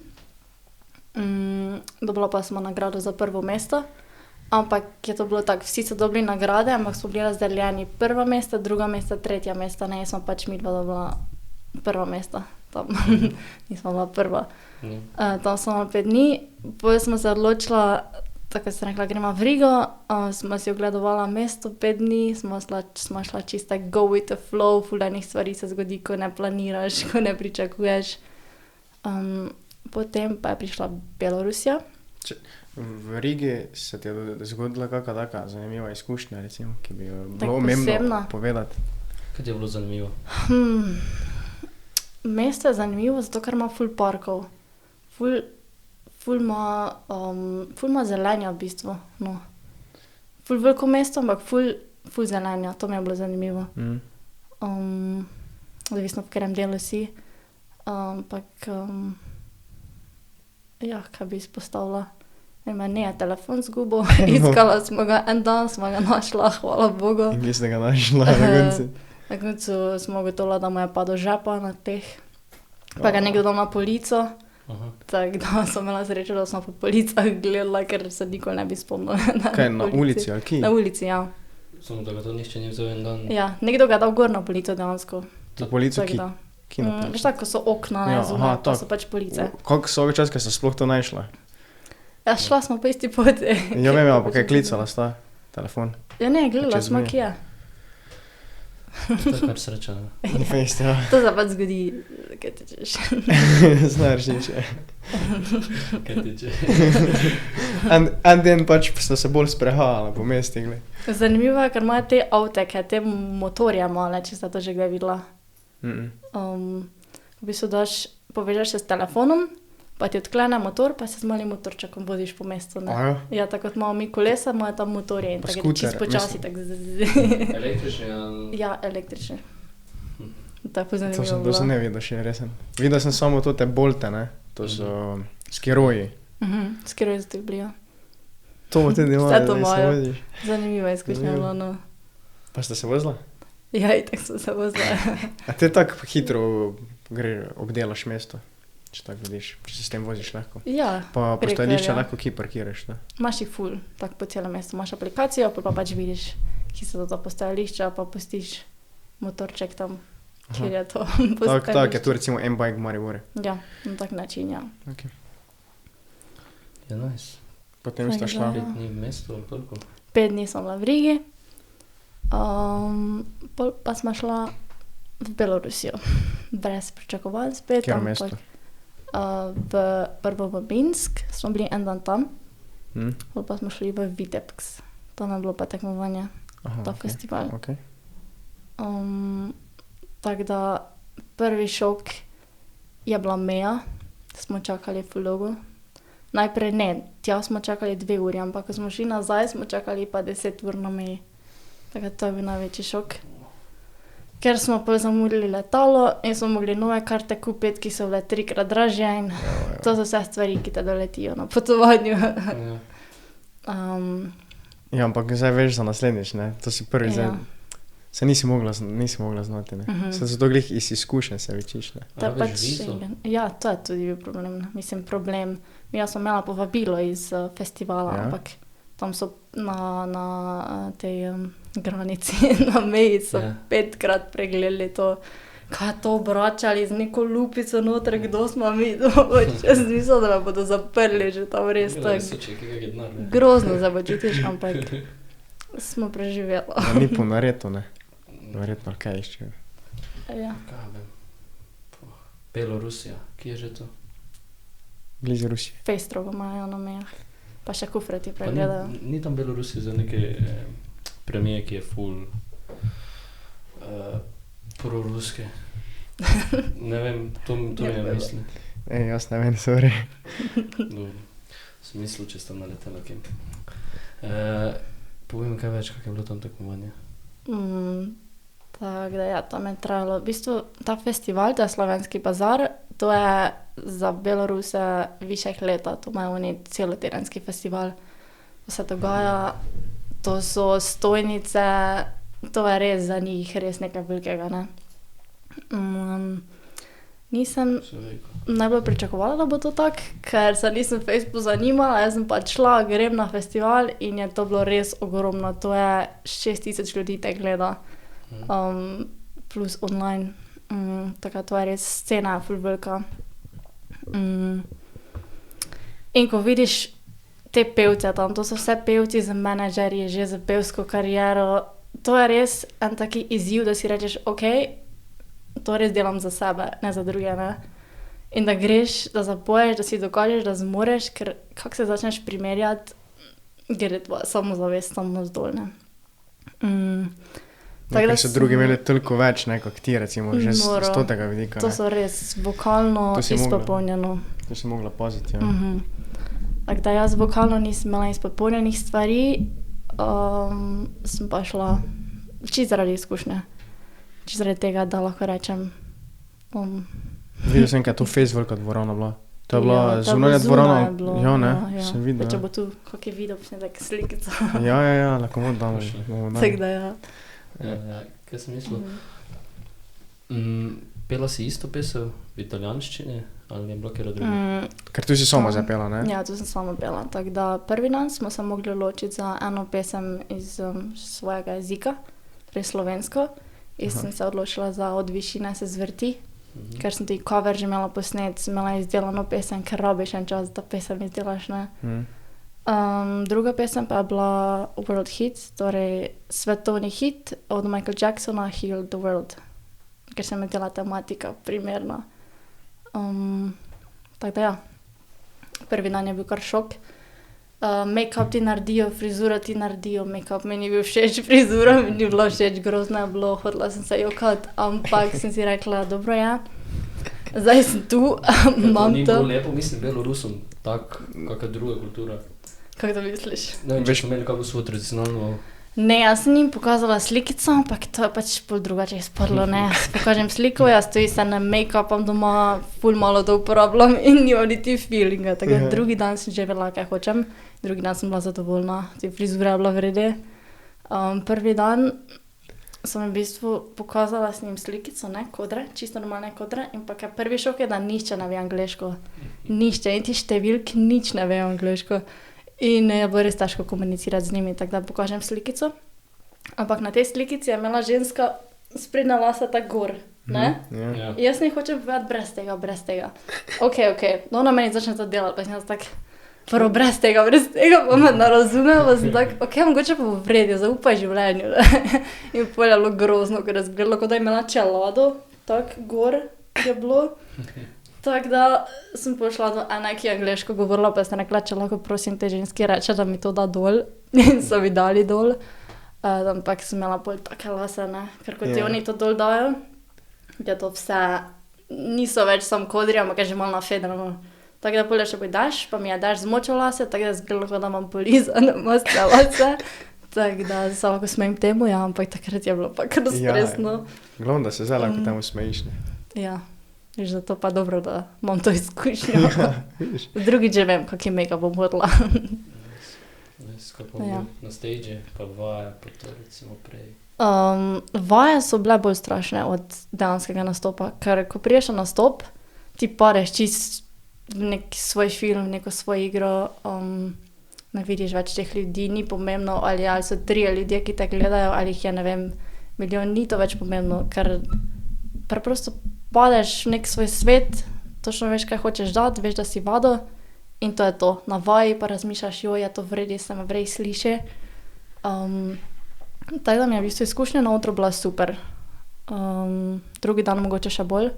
dobila pa smo nagrado za prvo mesto. Ampak je to bilo tako, vsi so dobili nagrade, ampak smo bili razdeljeni 1. mesta, 2. mesta, 3. mesta, ne, smo pač midva dobila 1. mesta, tam nismo bila prva. Tam smo imeli 5 dni, potem smo se odločila, tako sem rekla, gremo v Rigo, smo si ogledovala mesto 5 dni, smo šla čisto go with the flow, ful enih stvari se zgodi, ko ne planiraš, ko ne pričakuješ. Potem pa je prišla Belorusija. V Rigi se ti je zgodila kakšna taka zanimiva izkušnja, recimo, ki bi jo Tako bilo omembno posebna? povedati? Kaj ti je bilo zanimivo? Mesto je zanimivo, zato ker ima ful parkov. Ful ima zelenja v bistvu, no. ful veliko mesto, ampak ful zelenja, to mi je bilo zanimivo. Zavisno v katerem delu si. Ampak, ja, kaj bi izpostavila? Ne je telefon zgubil, iskala smo ga en dan, smo ga našla, hvala Bogu. In kje ste ga našla na koncu? Na koncu smo ugotovila, da mu je padel žepa na teh, pa ga nekdo dal na polico. Tako da sem imela srečo, da smo po policah gledala, ker se nikoli ne bi spomnila. Kaj, na ulici ali kje? Na ulici, ja. Samo da ga to nišče ni vzel en dan. Ja, nekdo ga je dal gor na polico dejansko. Na polico Tako ki? da. Ki na polico? Veš tako, ko so okna, ne, Ja, zunaj, aha, pa tako. so pač police. Koliko so čas, ko ste sploh to našla? Ja, šla smo po isti poti. Ja, vem, pa kaj klicala sta telefon. Ja, ne, gledala Čez smo, mejo. kje je. To je kar sreča, ne? Na fejst, ja. To se pač zgodi, kaj te češ. Znaš niče. Kaj ti če? En dan pač sta se bolj sprehajala po mesti, gled. Zanimivo je, ker imajo te avteke, te motorje male, če ste to že kdaj videla. V bistvu povežeš se s telefonom, pa ti odklene motor, pa se z malim motorčekom voziš po mestu. Ne? Ajo? Ja, tako kot imamo mi kolesa, imajo tam motorje in Pa tako je čisto skuter, počasi. mislim. Električni, Ja, električni. Tako To zanimivo sem, bilo. to sem ne videl še, resen. Videl sem samo to te bolte, ne? To so skiroji. Skoro je zato bili, ja. To tudi imajo, Vse to da se imajo. voziš. Zanimiva izkušnja je bila, no. Pa ste se vozila? Ja, itak sem se vozila. A te tako hitro obdelaš mesto, če tako vidiš, če se s tem voziš lahko. Ja, Pa preko, postajališče ja. lahko kje parkiraš, ne? Imaš jih ful, tako po celem mestu. Imaš aplikacijo, pa pač vidiš, ki so to postajališča, pa pustiš motorček tam, kjer je to postajališče. Tako je tu recimo M-Bike v Mariboru. Ja, na tak način, ja. Okay. je nice. Potem sta Tako šla. da- 5 dni v mestu ali koliko? 5 dni sem bila v Rigi, pol pa smo šla v Belorusijo. Brez pričakovanj spet. Katero ampak, mesto? Prvo v Minsk, smo bili en dan tam, Hm? pol pa smo šli v Vitebsk. Tam je bilo pa tekmovanje, Aha, ta okej. festival. Okay. Tako da prvi šok je bila meja, smo čakali ful dolgo. Najprej ne, tja smo čakali 2 uri, ampak ko smo šli nazaj, smo čakali pa 10 ur na meji. Tako da to je bil največji šok. Ker smo pol zamudili letalo in smo mogli nove karte kupiti, ki so bile 3-krat dražje in to so vse stvari, ki te doletijo na potovanju. Ja. Ja, ampak zdaj veš za naslednjič, ne? To si prvi zdaj. Ja. Se nisi mogla znati, ne? Se zato glih iz izkušenj se večiš, ne? To je Rabiš pač vizo? Schengen. Ja, to je tudi bil problem. Ne. Mislim, problem. Jaz sem imela povabilo iz festivala, Ja. ampak tam so na tej granici, na meji so Ja. 5-krat pregledali to, kaj to obračali z neko lupico noter, kdo smo mi. Jaz sem mislila, da me bodo zaprli, že tam res Gledaj, tako. so če kak je denar, ne? Grozno se počutiš, ampak smo preživeli. Ja, ni po naretu, ne? Verjetno kaj iščejo. Ja. Kaj vem. Belorusija, kje je že to? Blizu Rusije. Fejst strogo imajo na mejah. Pa še kufre ti Pa pregledajo. ni tam Belorusija za neke premije, ki je full proruske. Ne vem, to mi Ja, je vem. misli. Jaz ne vem, sorry. Dobro. Sem mislil, če sem naletela kim. Povej mi kaj več, kak je bilo tam tekmovanje. Tako da ja, tam je trajalo. V bistvu ta festival, ta slovenski bazar, to je za Beloruse višek leta, to imajo oni celotedenski festival. To se dogaja, to so stojnice, to je res za njih res nekaj velikega, ne. Nisem Vse veliko. najbolj pričakovala, da bo to tako, ker se nisem Facebook zanimala, jaz sem pač šla, grem na festival in je to bilo res ogromno, to je 6000 ljudi te gleda, plus online, tako da to je res scena ful velika. In ko vidiš te pevce tam, to so vse pevci z menedžerji, že z pevsko kariero, to je res en taki izziv, da si rečeš, ok, to res delam za sebe, ne za druge, ne. In da greš, da zapoješ, da si dokažeš, da zmoreš, ker kako se začneš primerjati, gre tvoja samozavest samo zdol, ne. Tako da Ker so sem- drugi imeli toliko več, ne, kot ti, recimo, že z Noro. tega vidika, To ne. so res vokalno To si mogla. izpopolnjeno. To si mogla paziti, ja. Tako da jaz vokalno nisem imela izpopolnjenih stvari, sem pa šla čisto zaradi izkušnje. Čisto zaradi tega, da lahko rečem. Videl sem, kaj je to Face velika dvorana bila. To je bila Ja, to je zunanja bilo dvorana. zunaj bilo, Ja, ne, ja. sem videl. Če Ja, bo tu kakšen video posnetek slikica. ja, lahko bomo dali. bomo dali. Tako da ja. Kaj sem mislil? Pela si isto pesel v italijanščini ali je bilo kjer drugo? Ker tu si sama zapela, ne? Ja, tu sem sama pela. Tako da prvi dan smo se mogli odločiti za eno pesem iz svojega jezika, torej slovensko. In sem se odločila za Od višine se zvrti, ker sem tudi cover že imela posnet, sem imela izdelano pesem, ker rabiš en čas, da pesem izdelaš, ne. Druga pesem pa je bila World Hit, torej svetovni hit od Michael Jacksona, Heal the World, ker se mi zdela tematika primerna. Tako da ja, prvi dan je bil kar šok. Make-up ti naredijo, frizura ti naredijo, make-up mi ni bil všeč, frizura mi ni bila všeč, grozno je bilo, hotela sem se jokati, ampak sem si rekla, dobro je, zdaj sem tu, imam Ni to. bilo lepo, mislim, Belorusom, tak, kakva druga kultura. Kako to misliš? Ne vem, če so imeli kakvo svojo tradicionalno... Ne, jaz sem jim pokazala slikico, ampak to je pač pol drugače izpadlo, ne. Pokažem sliko, jaz stoji se na make-upam doma, ful malo to uporabljam in nimam niti feelinga. Tako da drugi dan sem že vedela, kaj hočem, drugi dan sem bila zadovoljna, te frizura je bila v redu. Prvi dan sem v bistvu pokazala s njim slikico, ne, kodre, čisto normalne kodre, in pa kaj prvi šok je, da nihče ne ve angleško. Nihče, niti številk, nič ne ve angleško. In je bilo res težko komunicirati z njimi, tako da pokažem slikico. Ampak na tej slikici je imela ženska sprednja lasa tako gor, ne? Ja. Jaz ne hočem povedati brez tega. Ok, no ona meni začne to delati, pa sem jaz tako, prvo brez tega, pa me ne razume, pa sem tako, ok, mogoče pa bo v redu, zaupaj življenju, ne? In pol je bilo grozno, ker je izgledalo, kot da je imela čelado, tako gor je bilo. Tako da sem pošla do ene, ki je angleško govorila, pa sem rekla, če lahko prosim te ženske reče, da mi to da dol. In so mi dali dol. Ampak sem imela pol take lase, ne. Ker ko ti Ja. oni to dol dajo, je to vse, niso več samo kodri, ampak je že malo nafedrano. Tako da pol je še daš, pa mi je daš zmočil lase, tako da je izgledalo, kot da imam polizane mastne lase. Tako da se lahko smejim temu, ja, ampak takrat je bilo pa kar stresno. Glavno, da se zdaj lahko temu smejiš, ne? Ja. Viš, zato pa dobro, da imam to izkušnjo. Vidiš? Drugič že vem, kak je make-up bom hodila. Kako Ja. na stage, pa vaja, pa to recimo prej. Vaje so bile bolj strašne od dejanskega nastopa, ker ko priješ na nastop, ti padeš čist v nek svoj film, v neko svojo igro, ne vidiš več teh ljudi, ni pomembno, ali so 3 ljudje, ki te gledajo, ali jih je, ne vem, milijon, ni to več pomembno, ker preprosto padeš v nek svoj svet, točno veš, kaj hočeš dati, veš, da si vado in to je to. Na vaji pa razmišljaš, je to vredi, se me vrej sliši. Tako da mi je v bistvu izkušnja na odru bila super. Drugi dan mogoče še bolj,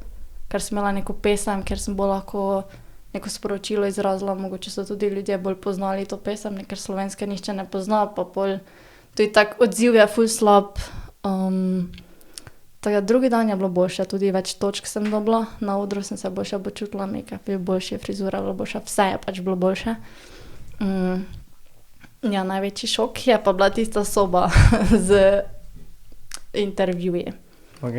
ker sem imela neko pesem, ker sem bolj lahko neko sporočilo izrazila, mogoče so tudi ljudje bolj poznali to pesem, ker slovenske nihče ne pozna, pa pol tudi tak odziv je ful slab. Tako da drugi dan je bilo boljše, tudi več točk sem dobila, na odru sem se boljše počutila, make-up je boljše, frizura je bilo boljše, vse je pač bilo boljše. Ja, največji šok je pa bila tista soba z intervjuji. Ok.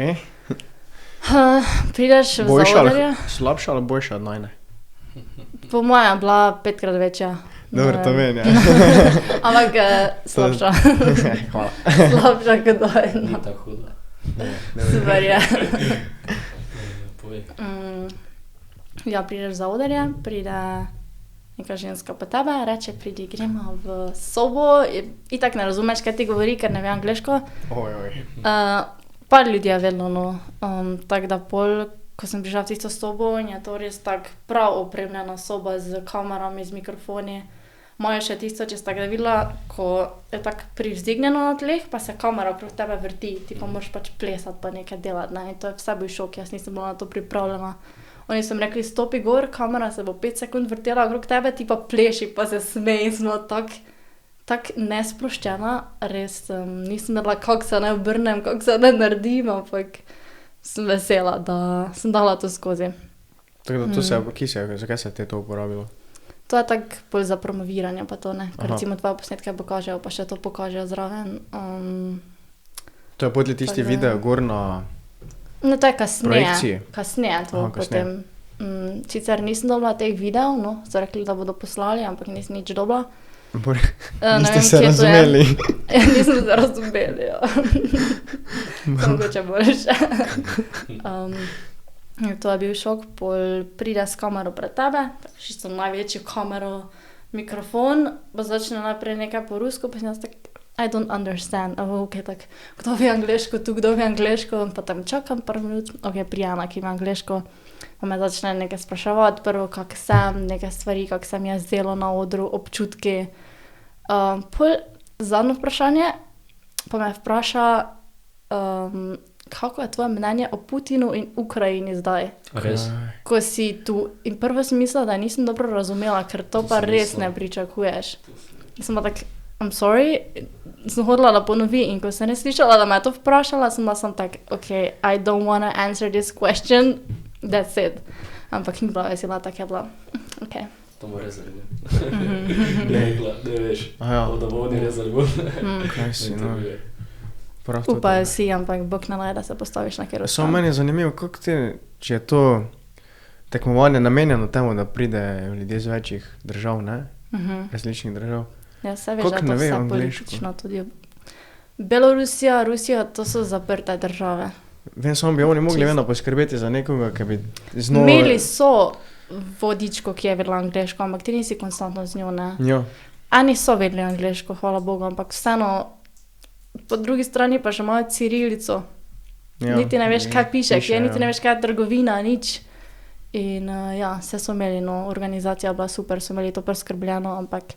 Prideš v Boljša ali zaodrje, slabša ali boljša od najne? po mojem je bila 5-krat večja. Dobro, to meni, ja. Ampak slabša. Hvala. Slabša kot Ni dojena. tako huda. Super je. Povej. Ja, prideš v zaodrje, pride neka ženska po tebe, reče, pridi, gremo v sobo, itak ne razumeš, kaj ti govori, ker ne ve angleško. Oj. Par ljudi je vedno, no. Tako da pol, ko sem prišla v tisto sobo, in je to res tak prav opremljena soba z kamerami, z mikrofoni. Imajo še tisto, če sta ga videla, ko je tako privzdignjeno na tleh, pa se kamera okrog tebe vrti, ti pa moraš pač plesati pa nekaj delati, ne. In to je vse bil šok, jaz nisem bila na to pripravljena. Oni so mi rekli, stopi gor, kamera se bo 5 sekund vrtela okrog tebe, ti pa pleši, pa se smej, in sem bila tak nesproščena, res nisem vedela, kako se naj obrnem, kako se naj naredim, ampak sem vesela, da sem dala to skozi. Tako da to se, zakaj se je te to uporabilo? To je tako bolj za promoviranje pa to, ne. Ko Aha. recimo tvoje posnetke pokažejo, pa še to pokažejo zraven. To je potlej tisti Tako da- video gor na... No, to je kasneje. Projekciji? Kasneje to Aha, kasneje. potem. Sicer nisem dobila teh videov, no, so rekli, da bodo poslali, ampak nisem nič dobila. Ne Niste vem, se kje to je. razumeli. Ja, nismo se razumeli, ja. To mogoče boljše. To je bil šok, pol pride s kamero pred tebe, čisto največjo kamero, mikrofon, pa začne najprej nekaj po rusko, pa sem jaz tak, I don't understand. Ok, tak, kdo ve angleško tu, kdo ve angleško, pa tam čakam par minut, ok, prijana, ki ima angleško, pa me začne nekaj spraševati, prvo, kak sem, nekaj stvari, kak sem jaz delo na odru, občutki. Pol zadnje vprašanje, pa me vpraša, kako je tvoje mnenje o Putinu in Ukrajini zdaj, Res? ko si tu. In prvo sem mislila, da nisem dobro razumela, ker to To pa sem res mislila. ne pričakuješ. Sem pa tak, I'm sorry, sem hodila da ponovi in ko sem ne slišala, da me je to vprašala, sem bila sam tak, ok, I don't wanna answer this question, that's it. Ampak ni bila vesela, tak je bila, ok. To bo rezali gor. Ne, ne veš. Aja. Da bo oni rezali gor. Kaj si, no. Intervjuje. Prav to. Upajo si, ampak Bog ne naj, da se postaviš na kjer Samo meni je zanimivo, kako ti, če je to tekmovanje namenjeno temu, da pridejo ljudje iz večjih držav, ne? Različnih držav. Ja, se veš, Koliko da je ne to vejo vse angleško? politično tudi. Belorusija, Rusija, to so zaprte države. Vem, samo bi oni mogli Čisto. vedno poskrbeti za nekoga, ki bi znova... Imeli so vodičko, ki je vedela angleško, ampak ti nisi konstantno z njo, ne. Jo, Eni so vedeli angleško, hvala Bogu, ampak vseeno, po drugi strani pa še imajo cirilico. ja. Niti ne veš, kaj piše, kje, niti ja. ne veš, kaj je trgovina, nič. In ja, vse so imeli, no, organizacija je bila super, so imeli to preskrbljeno, ampak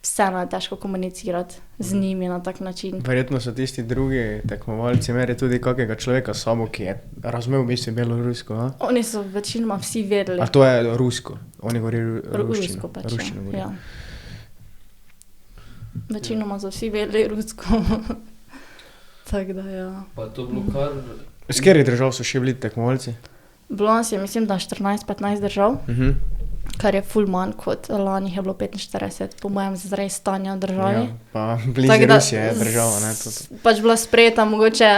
vseeno je težko komunicirati z njimi na tak način. Verjetno so tisti drugi tekmovalci imeli tudi kakega človeka samo, ki je razumel v bistvu belorusko, a? Oni so večinoma vsi vedeli. A to je rusko? Oni govorijo ruščino. Rusko pač, Ruščino ja. govorijo. Ja. Večinoma so vsi vedeli rusko. Tako da, ja. Pa je to bilo kar... Z katerih držav so še bili tekmovalci? Bilo nas je, mislim, da 14-15 držav, kar je ful manj kot lani jih je bilo 45, po mojem zdaj stanja v državi. Ja, pa blizu Tako da Rusije je država, ne? To. Pač bila sprejeta mogoče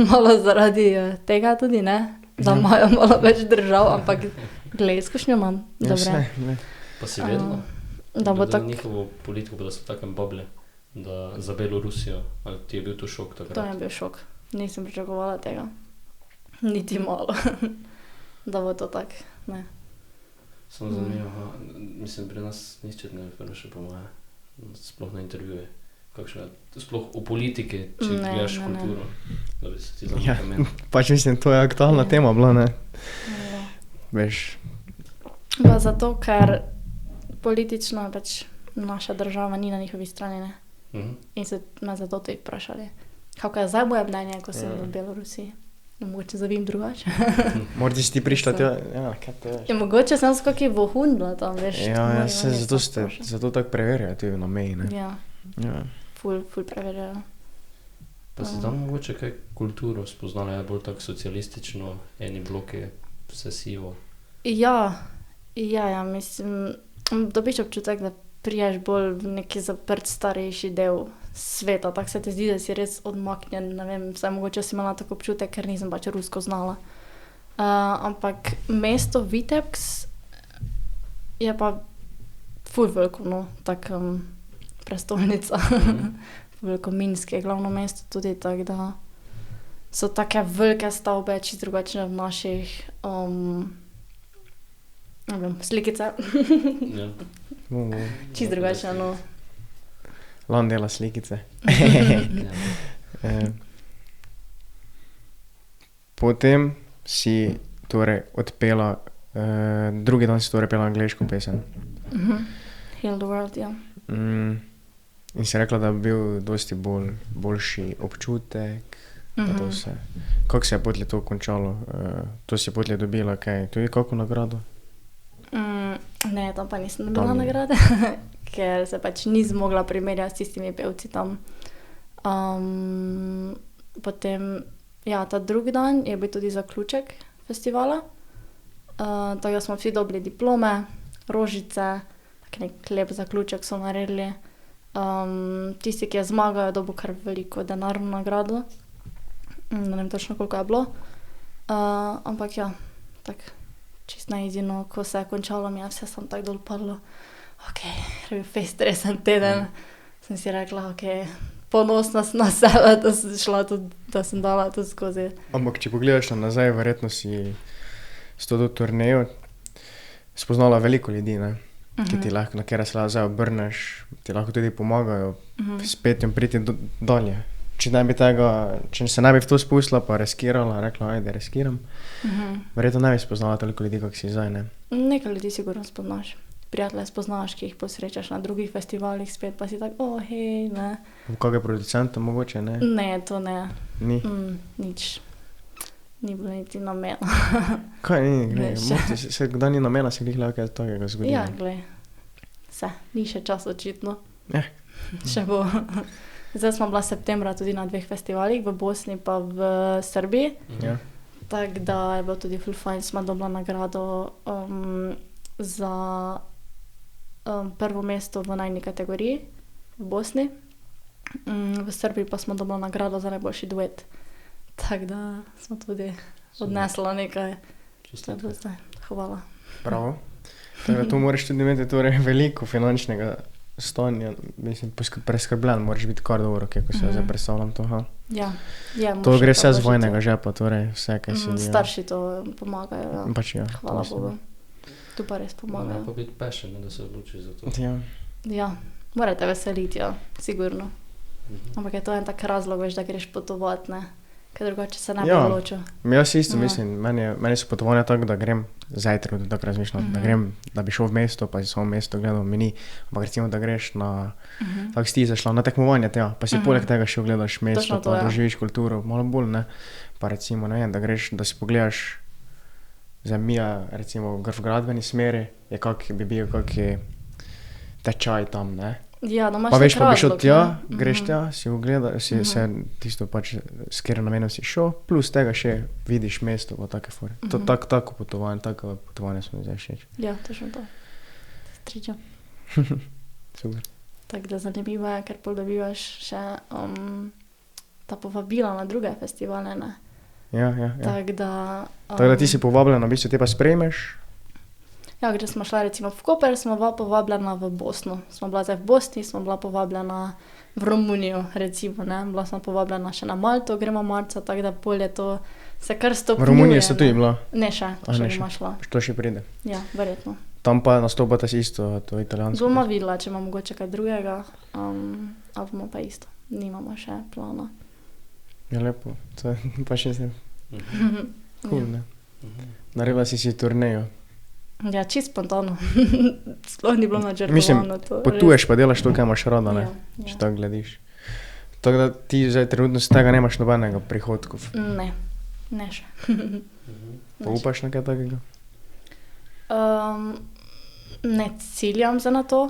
malo zaradi tega tudi, ne? Da Ja. imajo malo več držav, ampak glej, izkušnjo imam. Ja, Dobre. saj, glej. Pa si vedela? Da bo Glede na tako, njihovo politiko, da so v takem bable, da za Belorusijo, ali ti je bil to šok to mi takrat? je bil šok. Nisem pričakovala tega. Niti malo. Da bo to tak, ne. Samo zanimivo, mislim, pri nas nišče ne vpraša po moje, sploh na intervjuje. Kakšna, sploh v politiki, če Ne, gledaš ne, ne. kulturo, da bi se ti Ja. zamen. Pač mislim, to je aktualna Ja. tema bila, ne? Ja. Veš, Pa zato, ker politično pač naša država ni na njihovi strani, ne. In se me zato tudi vprašali. Kako je zdaj moje mnenje, ko sem v Belorusiji? Mogoče zavim drugače. morda si ti prišla tja, ja, kaj te veš. Ja, mogoče sem skakaj vohun bila tam, veš. Ja, morajo ja, se oni zato to ste, vprašati. zato tako preverjajo tudi na meji, ne? Ja, Ja. ful preverjajo. Pa si tam mogoče kaj kulturo spoznala, je bolj tako socialistično, eni bloki, vse sivo. Ja, mislim, dobiš občutek, da prijaš bolj v neki zaprt starejši del sveta, tako se ti zdi, da si res odmaknjen, ne vem, vsaj mogoče si imela tako občutek, ker nisem pač rusko znala. Ampak mesto Vitebsk je pa ful veliko, no, tak prestolnica. Veliko Minsk je glavno mesto tudi, tako da so take velike stavbe, čisto drugačne od naših, ne vem, slikice, Ja. čisto drugačne, no. Lan dela slikice. Ja. Potem si torej odpela, drugi dan si torej pela angleško pesem. Heal the world, ja. In si rekla, da bi bil dosti boljši občutek, pa to vse. Kako se je potlej to končalo? To si potlej dobila kaj? Tudi kako nagrado? Ne, tam pa nisem dobila Tam- nagrade, ker se pač ni zmogla primerjati s tistimi pevci tam. Potem, ja, ta drugi dan je bil tudi zaključek festivala. Tako da smo vsi dobili diplome, rožice, tak nek lep zaključek so naredili. Tisti, ki je zmagal, je dobil kar veliko denarno nagrado. Ne vem točno, koliko je bilo. Ampak ja, tako čist na izino, ko se je končalo, mi je vse sem tako dol padlo. Ok, je bil fest stresen teden. Sem si rekla, ok, ponosna sem na sebe, da sem šla tudi, da sem dala to skozi. Ampak če pogledaš nazaj, verjetno si s to turnejo spoznala veliko ljudi, ne? Ki ti lahko, na kjer se lahko zdaj obrneš, ti lahko tudi pomagajo spet in priti dalje. Če se ne bi v to spustila, pa riskirala, rekla, ajde, riskiram, verjetno ne bi spoznala toliko ljudi, kak si zdaj, ne? Nekaj ljudi sigurno spoznaš. Prijatelje spoznaš, ki jih posrečaš na drugih festivalih spet, pa si tako, hej, ne. Kakaj producenta mogoče, ne? Ne, to ne. Ni? Nič. Ni bilo niti namena. Kaj ni, se kdaj ni namena, se glih lahko takega zgodi. Ja, glej, ni še čas očitno. Še bo. Zdaj smo bila septembra tudi na 2 festivalih, v Bosni pa v Srbiji. Ja. Tako da je bilo tudi ful fajn, smo dobila nagrado za prvo mesto v najni kategoriji v Bosni. V Srbiji pa smo dobila nagrado za najboljši duet. Tako da smo tudi odnesla nekaj. Hvala. Bravo. Tako da tu moraš tudi imeti torej veliko finančnega stanja, mislim, preskrbljen, moraš biti kar dobro, kako se zdaj predstavljam to. Ja. To gre vse z vojnega žepa, torej vse, kaj si... Starši to pomagajo, ja. Pač ja. Hvala Bogu. Tu pa res pomagajo. Mora pa biti passion, da se odloči za to. Ja, morate veseliti, ja, sigurno. Ampak je to en tak razlog, veš, da greš potovat, ne? Ker drugače se ne bi odločil. Jaz isto mislim, meni so potovanja tako, da grem zajtrk, da tako razmišljam, da grem, da bi šel v mesto, pa si samo mesto gledal, mi ni, ampak recimo, da greš na, tako si ti zašla na tekmovanje, pa si poleg tega še gledaš mesto, pa doživiš kulturo, malo bolj, ne, pa recimo, ne vem, da greš, da si pogledaš zemlja, recimo, v gradbeni smeri, je kak bi bil kaki tečaj tam, ne. Ja, da imaš pa veš, nek pa bi šel razlog, tja, ne. greš tja, si ogleda, si se tisto pač, s kjer namenom si šel, plus tega še vidiš mesto, pa take fore. Tako potovanje so mi zdaj všeč. Ja, točno to. Stričam. Super. Tako da zanimivo je, ker pol dobivaš še ta povabila na druge festivale, ne. Ja. Tako da... Tako da ti si povabljena, v bistvu te pa sprejmeš? Ja, ker smo šla recimo v Koper, smo bila povabljena v Bosno. Smo bila zdaj v Bosni, smo bila povabljena v Romunijo, recimo, ne. Bila sem povabljena še na Malto, gremo marca, tako da pol je to se kar stopnjuje. V Romuniji si tudi bila? Ne še, še bom šla. To še pride? Ja, verjetno. Tam pa nastopate si isto, to italijansko? Bomo videla, če imamo mogoče kaj drugega, ali bomo pa isto. Nimamo še plana. Ja, lepo. To je pa še zdaj. Cool, ne. Naredila si turnejo. Ja, čist spontano. Sploh ni bilo načrtovano. Mislim, potuješ pa delaš to, kaj imaš rada, ne? Ja. Če tako glediš. Tako da ti zdaj trenutno z tega nemaš nobenega prihodkov. Ne še. Pa upaš na kaj takega? Ne ciljam se na to,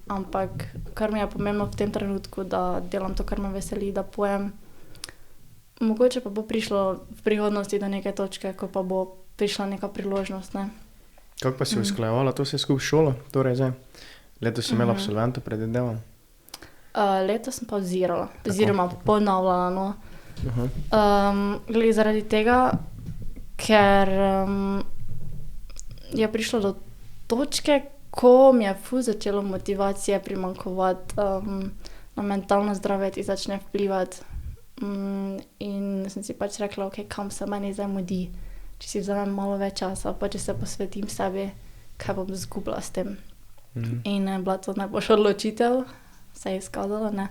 ampak kar mi je pomembno v tem trenutku, da delam to, kar me veseli, da pojem. Mogoče pa bo prišlo v prihodnosti do neke točke, ko pa bo prišla neka priložnost, ne. Kako pa si usklajevala to vse skupaj šolo? Torej zdaj, letos si imela absolventa, predvidevam? Letos sem pa ozirala, oziroma ponavljala, no. Glede zaradi tega, ker je prišlo do točke, ko mi je ful začelo motivacije primanjkovati, na mentalno zdravje ti začne vplivati. In sem si pač rekla, ok, kam se meni zdaj mudi, če si vzamem malo več časa, pa če se posvetim sebi, kaj bom zgubila s tem. In je bila to najboljša odločitev, se je izkazalo, ne,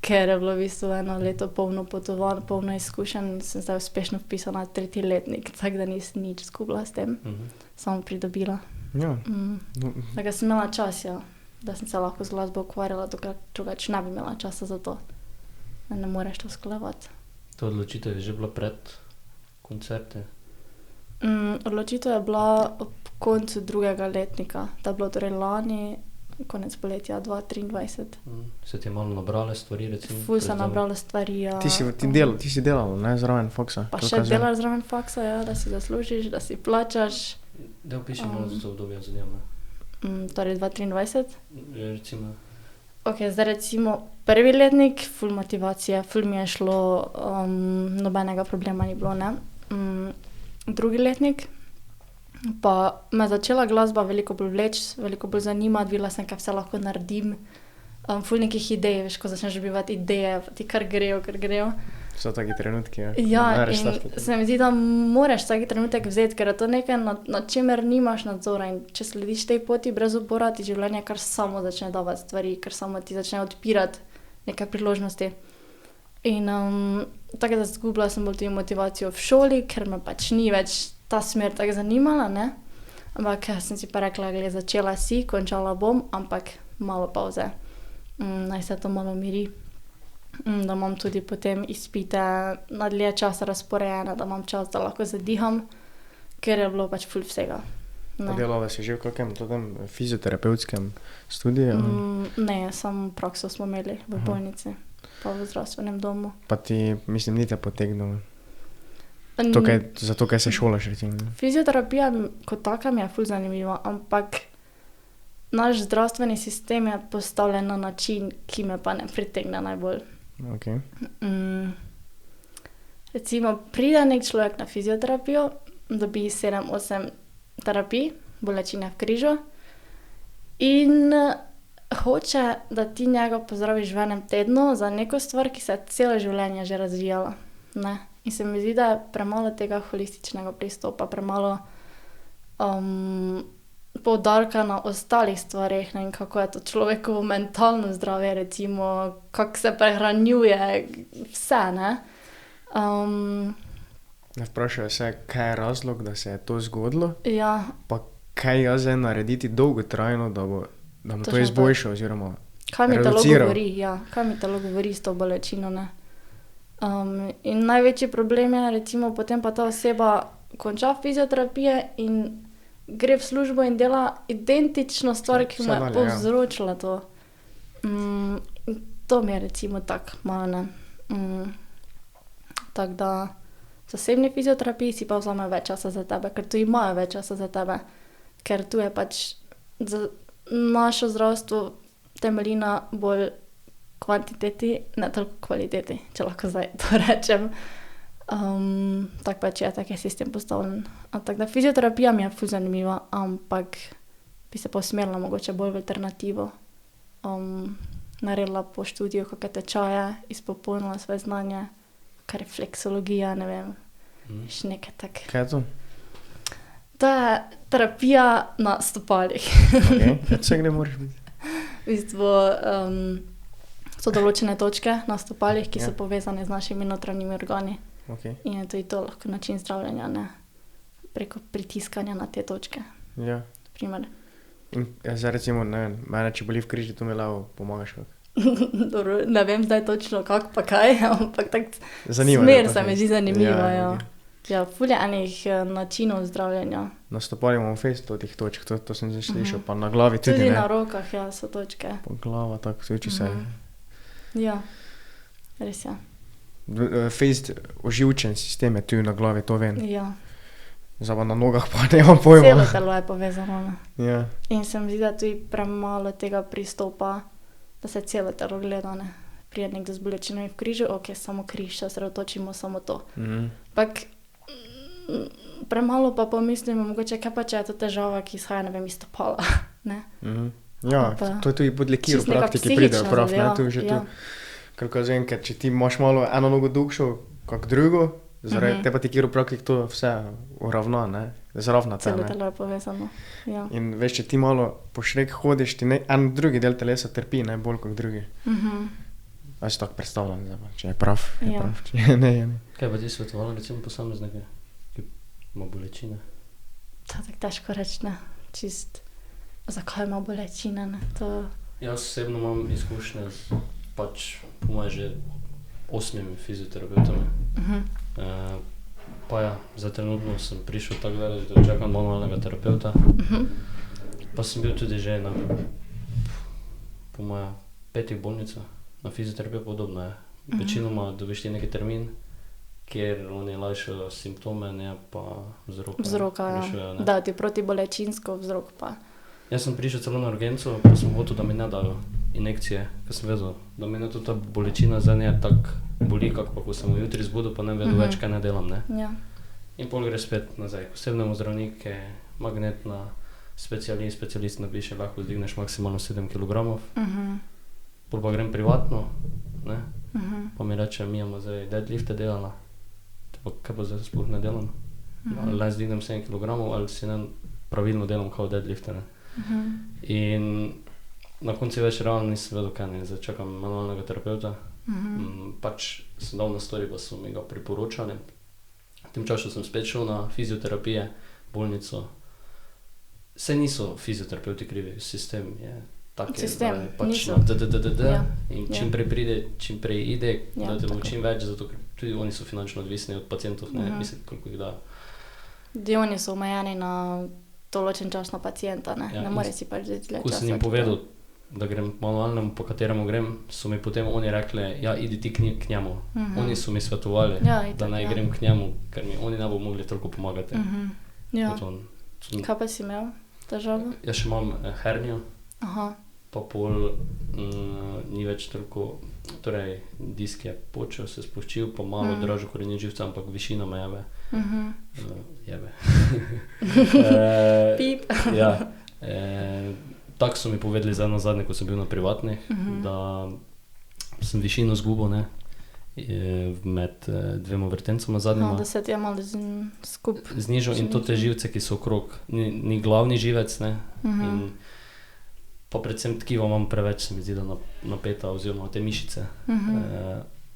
ker je bilo v bistvu eno leto polno potovanj, polno izkušenj in sem zdaj uspešno vpisala 3. letnik, tako da nisem nič zgubila s tem, samo pridobila. Ja. Tako sem imela čas, ja, da sem se lahko z glasbo ukvarjala, drugače ne bi imela časa za to. Ne moreš to usklajevati. To odločitev je že bila pred koncerte? Odločitev je bila ob koncu 2. letnika. To je bilo torej lani, konec poletja 2023. Se ti je malo nabrale stvari, recimo? Ful se nabrale stvari, ja. Ti si delala, ne, zraven faksa? Pa še delaš zraven faksa, ja, da si zaslužiš, da si plačaš. Da opiši malo za to obdobje, zanima me. torej 2023. Recimo, Ok, zdaj recimo prvi letnik, ful motivacije, ful mi je šlo, nobenega problema ni bilo, ne. Drugi letnik pa me je začela glasba veliko bolj vleči, veliko bolj zanimati, videla sem, kaj vse lahko naredim. Ful nekih idej, veš, ko začneš dobivati ideje, pa ti kar grejo. So taki trenutki, ja. Ja, Najraš in startati. se mi zdi, da moraš vsaki trenutek vzeti, ker je to nekaj, nad čemer nimaš nadzora, in če slediš tej poti brez upora, ti življenje kar samo začne davati stvari, kar samo ti začne odpirati neke priložnosti. In tako da izgubila sem bolj tudi motivacijo v šoli, ker me pač ni več ta smer tako zanimala, ne. Ampak sem si pa rekla, glej, začela si, končala bom, ampak malo pavze. Naj se to malo miri. Da imam tudi potem izpite na dlje časa razporejene, da imam čas, da lahko zadiham, ker je bilo pač ful vsega. Pa Ne, delala si že v kakšnem tem fizioterapevtskem študiju? ne, samo prakso smo imeli v bolnici, pa v zdravstvenem domu. Pa ti, mislim, ni te potegnilo. Zato, kaj se šolaš, recimo. Ne? Fizioterapija kot taka mi je ful zanimiva, ampak naš zdravstveni sistem je postavljen na način, ki me pa ne pritegne najbolj. Okay. Recimo, pride nek človek na fizioterapijo, dobi 7-8 terapij, bolečine v križu in hoče, da ti njega pozdraviš v enem tednu za neko stvar, ki se je celo življenje že razvijala. Ne? In se mi zdi, da je premalo tega holističnega pristopa, premalo poudarka na ostalih stvareh, ne vem, kako je to človekovo mentalno zdravje, recimo, kako se prehranjuje, vse, ne. Ne vprašajo se, kaj je razlog, da se je to zgodilo, Ja, pa kaj jaz zdaj narediti dolgotrajno, da bo Točno to izboljšal, oziroma kaj mi telo reduciral. govori, ja, kaj mi telo govori s to bolečino, ne. In največji problem je, recimo, potem pa ta oseba konča fizioterapije in gre v službo in dela identično stvar, ki mu Vse je dalje, ja. povzročila to. To mi je recimo tako malo, ne. Tako da v zasebni fizioterapiji si pa vzamejo več časa za tebe, ker tu imajo več časa za tebe. Ker tu je pač naše zdravstvo temelji na bolj kvantiteti, ne toliko kvaliteti, če lahko zdaj to rečem. Tako pač je, tak je sistem postavljen. Tako da fizioterapija mi je ful zanimiva, ampak bi se pa usmerila mogoče bolj v alternativo. Naredila po študiju kakšne tečaje, izpopolnila svoje znanje, kar je fleksologija, ne vem, še nekaj tak. Kaj je to? To je terapija na stopalih. Okay. Vse gre moraš biti. V bistvu so določene točke na stopalih, ki so Ja. povezane z našimi notranjimi organi. Okay. In je tudi to lahko način zdravljenja, ne, preko pritiskanja na te točke, Ja. primer. In zdaj recimo, ne vem, mene če boli v križu, tu mi lavo pomagaš kako. Dobro, ne vem zdaj točno kako pa kaj, ampak tak Zanima me smer to, se mi ne. zdi zanimiva, ja. okej. Ja, ful je enih načinov zdravljenja. Na stopalju imamo fejst tih točk, to sem že slišal, pa na glavi tudi, Tudi ne. na rokah, ja, so točke. Pa glava, tako, tudi če se... Ja, res je. Fejst oživčen sistem je tu na glavi, to vem. Ja, Zdaj pa na nogah pa nemam pojma. celo telo je povezano, ne. Ja. In se mi zdi, da tudi premalo tega pristopa, da se celo telo gleda, ne. Pride nekdo z bolečinami v križu, ok, samo križ, se osredotočimo samo to. Ampak premalo pa pomislimo, mogoče kaj pa če je to težava, ki izhaja, ne vem, iz stopala, ne. Ja, Pa to je tudi pod čisto neka kiropraktik pridejo psihična prav, ne, zadeva, tu že ja. tu. Kako jaz vem, ker če ti imaš malo eno nogo dugšo, kak drugo, zaradi te pa ti kiropraktik to vse uravna, ne, zravna te, Celo ne. telo je povezano, ja. In veš, če ti malo po šrek hodiš, ti en drugi del telesa trpi, ne, bolj kot drugi. Jaz si tako predstavljam, zdaj pa, če je prav, je Ja. prav, če je ne, je ne. kaj pa ti svetovala recimo posameznike, ki ima bolečine? To je tako težko reči, ne, čist, zakaj ima bolečine, ne, to, Jaz osebno imam izkušnje z pač po moje že 8 fizioterapevtami. Pa ja, za trenutno sem prišel tako daleč, da čakam manualnega terapeuta. Pa sem bil tudi že na po moje 5 bolnicah na fizioterapijo, podobno je. Večinoma dobiš ti neki termin, kjer oni lajšajo simptome, ne pa vzroka. vzroka, rešujejo, ja. ne. Da ti protibolečinsko vzrok pa. Jaz sem prišel celo na urgenco, pa sem hotel, da mi ne dajo injekcije, ker sem vedel, da mi tudi ta bolečina zdaj ne tako boli, kako pa ko sem jutri zbudil, pa ne vedel več, kaj ne delam, ne. Ja. In pol gre spet nazaj, k osebnemu zdravniku, magnetna, specialist napiše, lahko zdigneš maksimalno 7 kg. Pol pa grem privatno, ne, pa mi reče, mi imamo zdaj deadlifte delala, pa kaj pa zdaj sploh ne delam? Ali naj zdignem 7 kg, ali si ne pravilno delam kao deadlifte, ne. In na koncu več realno nisem vedel, kaj ne, zdaj čakam manualnega terapeuta. Pač sem dal na story, pa so mi ga priporočali. V tem času sem spet šel na fizioterapije, bolnico. Saj niso fizioterapeuti krivi, sistem je tak, Sistem, da je pač niso. na Ja. in čim prej pride, čim prej ide, Ja, da te bo tako. čim več, zato ker tudi oni so finančno odvisni od pacientov, ne, mislim, koliko jih da. Oni so omejeni na določen čas na pacienta, ne. Ja, Ne more si pač vzeti dlje Ko časa. sem jim povedal, da grem k manualnemu, po kateremu grem, so mi potem oni rekli, ja, idi ti k njemu. Oni so mi svetovali, Ja, da itak, naj ja. grem k njemu, ker mi oni ne bo mogli toliko pomagati. Ja. kot on. Kaj pa si imel težavo? Jaz še imam hernijo, Aha. pa pol ni več toliko, torej disk je počel, se spuščil, pa malo dražjo korenje živca, ampak višina me jebe. Jebe. Pip. Ja. Tako so mi povedali zdaj nazadnje, ko sem bil na privatnih, da sem višino izgubil, ne, med dvema vrtencama zadnjima. Da se ti je malo skup. Znižal in to te živce, ki so okrog. Ni glavni živec, ne, in pa predvsem tkiva imam preveč, se mi zdi, da napeta oziroma te mišice.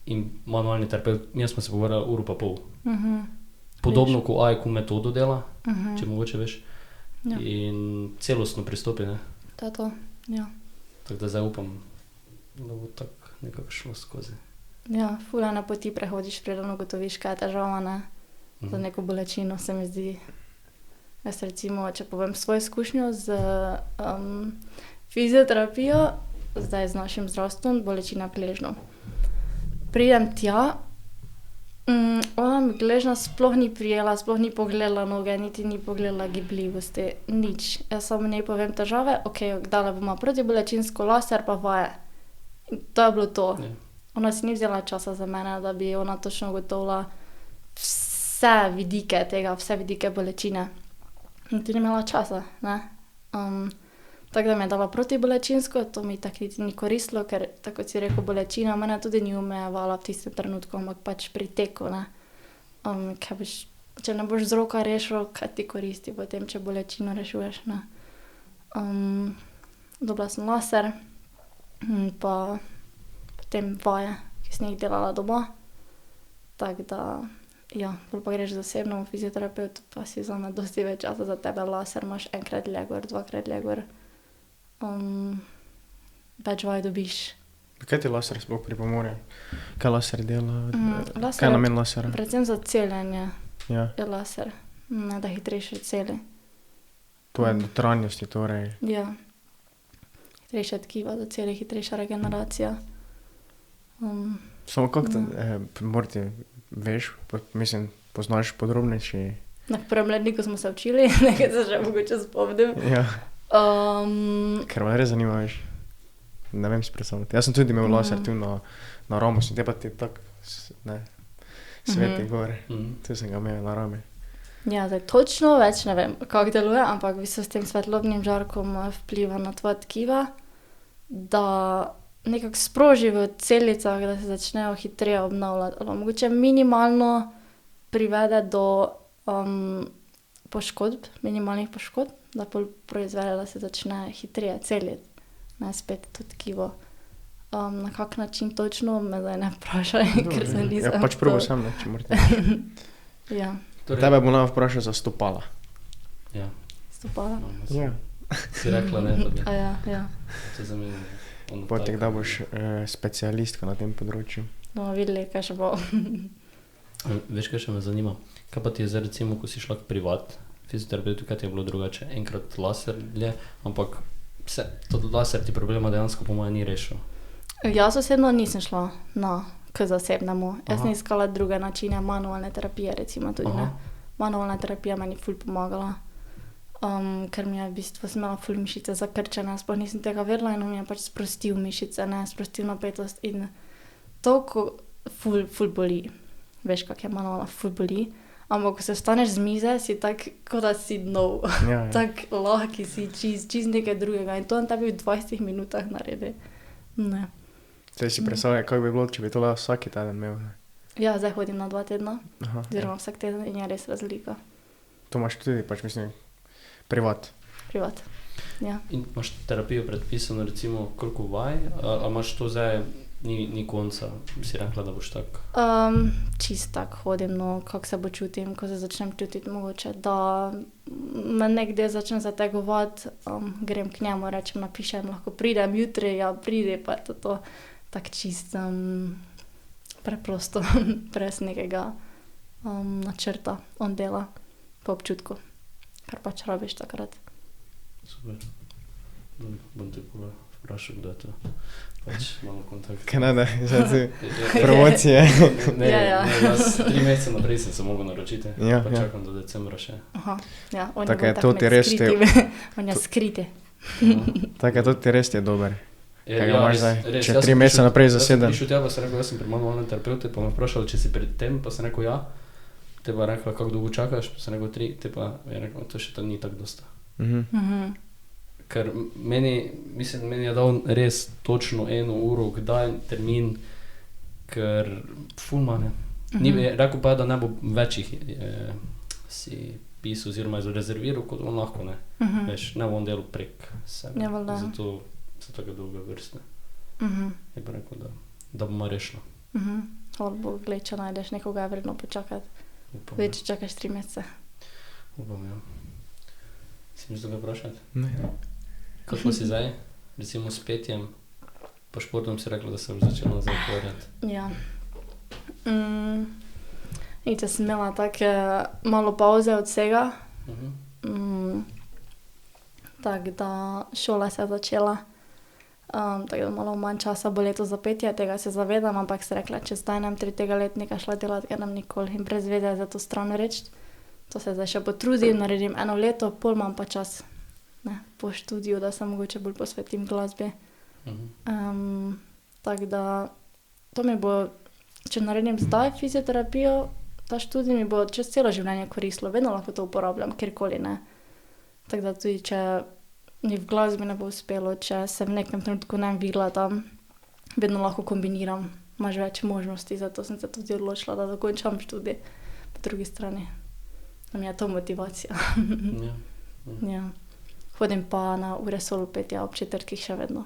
In manualni terapeut, mi smo se pogovarjali 1,5 ure. Podobno kot AIQ metodo dela, če mogoče veš, Ja. in celostno pristopi, ne. To je to, ja. Tako da zdaj upam, da bo tako nekako šlo skozi. Ja, ful ene poti prehodiš, preden ugotoviš, kaj je težava, ne. Za neko bolečino se mi zdi. Jaz recimo, če povem svojo izkušnjo z fizioterapijo, zdaj z našim zdravstvom, bolečina gležnjev. Pridem tja, ona mi gležnja sploh ni prijela, sploh ni pogledala noge, niti ni pogledala gibljivosti, nič. Jaz samo njej povem težave, dala bomo protibolečinsko, laser pa vaje. In to je bilo to. Ja. Ona si ni vzela časa za mene, da bi ona točno ugotovila vse vidike tega, vse vidike bolečine. In tudi ni imela časa, ne. Tako da mi je dala protibolečinsko, to mi tako niti ni koristilo, ker tako kot si rekel, bolečina mene tudi ni omejevala v tistem trenutku, ampak pač pri teku, ne. Kaj boš, če ne boš z roka rešil, kaj ti koristi potem, če bolečino rešuješ, ne. Dobila sem laser, pa potem vaje, ki sem jih delala doma. Tako da, ja, pol pa greš k zasebnemu fizioterapeutu, pa si vzame dosti več časa za tebe laser, imaš enkrat dlje gor, dvakrat dlje gor. Več vaj dobiš. Kaj ti laser sploh pripomore? Kaj laser dela? Laser Kaj je je namen lasera? predvsem za celjenje Ja. je laser, ne da hitrejše celi. To je dotrajnosti, torej. Ja. Hitrejše tkiva za celi, hitrejša regeneracija. Samo kako to, Morti, veš, mislim, poznaš podrobnejši? Na prvem letniku smo se učili, nekaj se že mogoče spomnim. Ja, ker me res zanima, veš. Ne vem si predstavljati. Jaz sem tudi imel laser tu na ramu, sem te pa ti tak, ne, sveti gor. Tu sem ga imel na rami. Ja, zdaj točno več ne vem, kako deluje, ampak v bistvu s tem svetlobnim žarkom vpliva na tvoja tkiva, da nekako sproži v celicah, da se začnejo hitreje obnavljati. Ali mogoče minimalno privede do poškodb, minimalnih poškodb, da proizvede, da se začne hitreje celiti, ne spet to tkivo. Na kak način točno, me zdaj ne vprašaj, ker se nisem. Ja, pač probal sem, ne, če morate. Ja, Tebe bo nam vprašal za stopala. Ja. stopala. Ja. Si rekla, ne, da bi. Ja. To za mene. Potem, da boš specialistka na tem področju. Bomo videli, kaj še bo. Veš, kaj še me zanima? Kaj pa ti je zdaj recimo, ko si šla k privat fizioterapeutu, kaj ti je bilo drugače? Enkrat laser dlje, ampak to laser ti problema dejansko po moje ni rešil. Jaz osebno nisem šla k zasebnemu. Jaz sem Aha. iskala druge načine manualne terapije, recimo tudi, ne. Aha. Manualna terapija meni ful pomagala. ker mi je v bistvu sem imela ful mišice zakrčene, sploh nisem tega vedela in on mi je pač sprostil mišice, ne, sprostil napetost in toliko ful boli. Veš, kak je manualna, ful boli. Ampak, ko se vstaneš z mize, si tak, kot da si nov. Ja, ja. Tak lahki si, čist nekaj drugega. In to on tebi v 20 minutah naredi. Ne. Zdaj si predstavljaj, kako bi bilo, če bi to lahko vsaki teden imel. Ne? Ja, zdaj hodim na 2 tedna, Aha, oziroma vsak teden in je res razlika. To imaš tudi, pač mislim, privat. Privat. Ja. In imaš terapijo predpisano, recimo, koliko vaj, ali imaš to zdaj, ni konca, si rekla, da boš tak? Čist tak hodim, no, kako se bo čutim, ko se začnem čutiti mogoče, da me nekde začne zategovati, grem k njemu, rečem, napišem, lahko pridem jutri, ja, pride, pa je to tak čist preprosto, brez nekega načrta, on dela po občutku, kar pač rabiš takrat. Super. Bom te vprašal, kdo je to. Pač malo kontakt. Kaj ne, zdaj ti promocije. Ne, Ja. jaz 3 mesece naprej sem se mogel naročiti, Ja, pa ja. čakam do decembra še. Aha, ja, on Tako bolj je, tak to med ti res skritimi. On je skriti. Tako je, to ti res je dober. Ja, Kaj ga imaš zdaj? Če jaz 3 sem mesece prišel- naprej Jaz zaseden. sem prišel tja, pa sem rekel, jaz sem pri manualnem terapeutu, pa me vprašal, če si pred tem, pa sem rekel ja. Te pa rekla, kako dolgo čakaš, pa sem rekel 3, te pa je rekla, to še to ni tako dosta. Ker meni je dal res točno 1 uro, kdaj termin, ker ful ima, ne. Rekel pa je, da ne bo večjih si pisal oziroma je rezerviral, kot on lahko, ne. Veš, ne bo on delal prek sebe. Ja, valjda. Zato so tako dolge vrste. Je pa rekel, da bomo rešili. Hvala Bogu, gled, če najdeš nekoga, je vredno počakati. Upam, Zdaj, če čakaš 3 mesece. ja. Si mislil ga vprašati? Ne. Kako si zdaj? Recimo s petjem, pa športom si rekla, da se boš začela nazaj ukvarjati. Ja. In če sem imela take malo pauze od vsega, tako da šola se je začela, tako da malo manj časa bo leto za petje, tega se zavedam, ampak se rekla, če zdaj nem 3. letnika šla delati, ker nam nikoli in brez vede za to stran reči. To se zdaj še potrudim, naredim 1 leto, pol imam pa čas, ne, po študiju, da se mogoče bolj posvetim glasbi. Tako da to mi bo, če naredim zdaj fizioterapijo, ta študij mi bo čez celo življenje koristilo, vedno lahko to uporabljam, kjerkoli, ne. Tako da tudi, če mi v glasbi ne bo uspelo, če se v nekem trenutku ne videla tam, vedno lahko kombiniram, imaš več možnosti, zato sem se tudi odločila, da dokončam študij po drugi strani. Da mi je to motivacija. Ja. Ja. Hodim pa na ure solo petja ob četrtkih še vedno,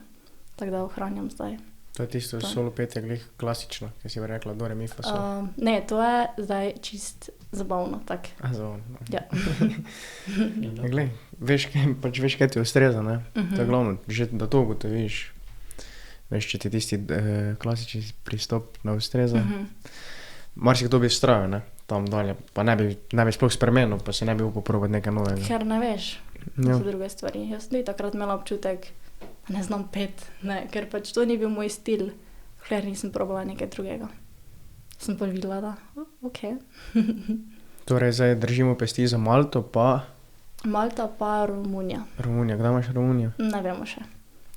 tako da ohranjam zdaj. To je tisto To. solo petje, glih klasično, ki si rekla, do re mi fa sol. Ne, to je zdaj čist zabavno, tak. A, za on. Ja. Ja, glej, veš, kaj ti ustreza, ne? To je glavno, že da to ugotoviš. Veš, če ti tisti klasični pristop ne ustreza. Marsikdo bi vztrajal, ne? Tam dalje, pa ne bi sploh spremenil, pa se ne bi upal probati nekaj novega. Ker ne veš, Ja. so druge stvari. Jaz sem tudi takrat imela občutek, da ne znam pet, ne, ker pač to ni bil moj stil, dokler nisem probala nekaj drugega. Sem pa videla, da okej. Torej, zdaj držimo pesti za Malto, pa Malta pa Romunija. Romunija. Kdaj imaš Romunijo? Ne vemo še.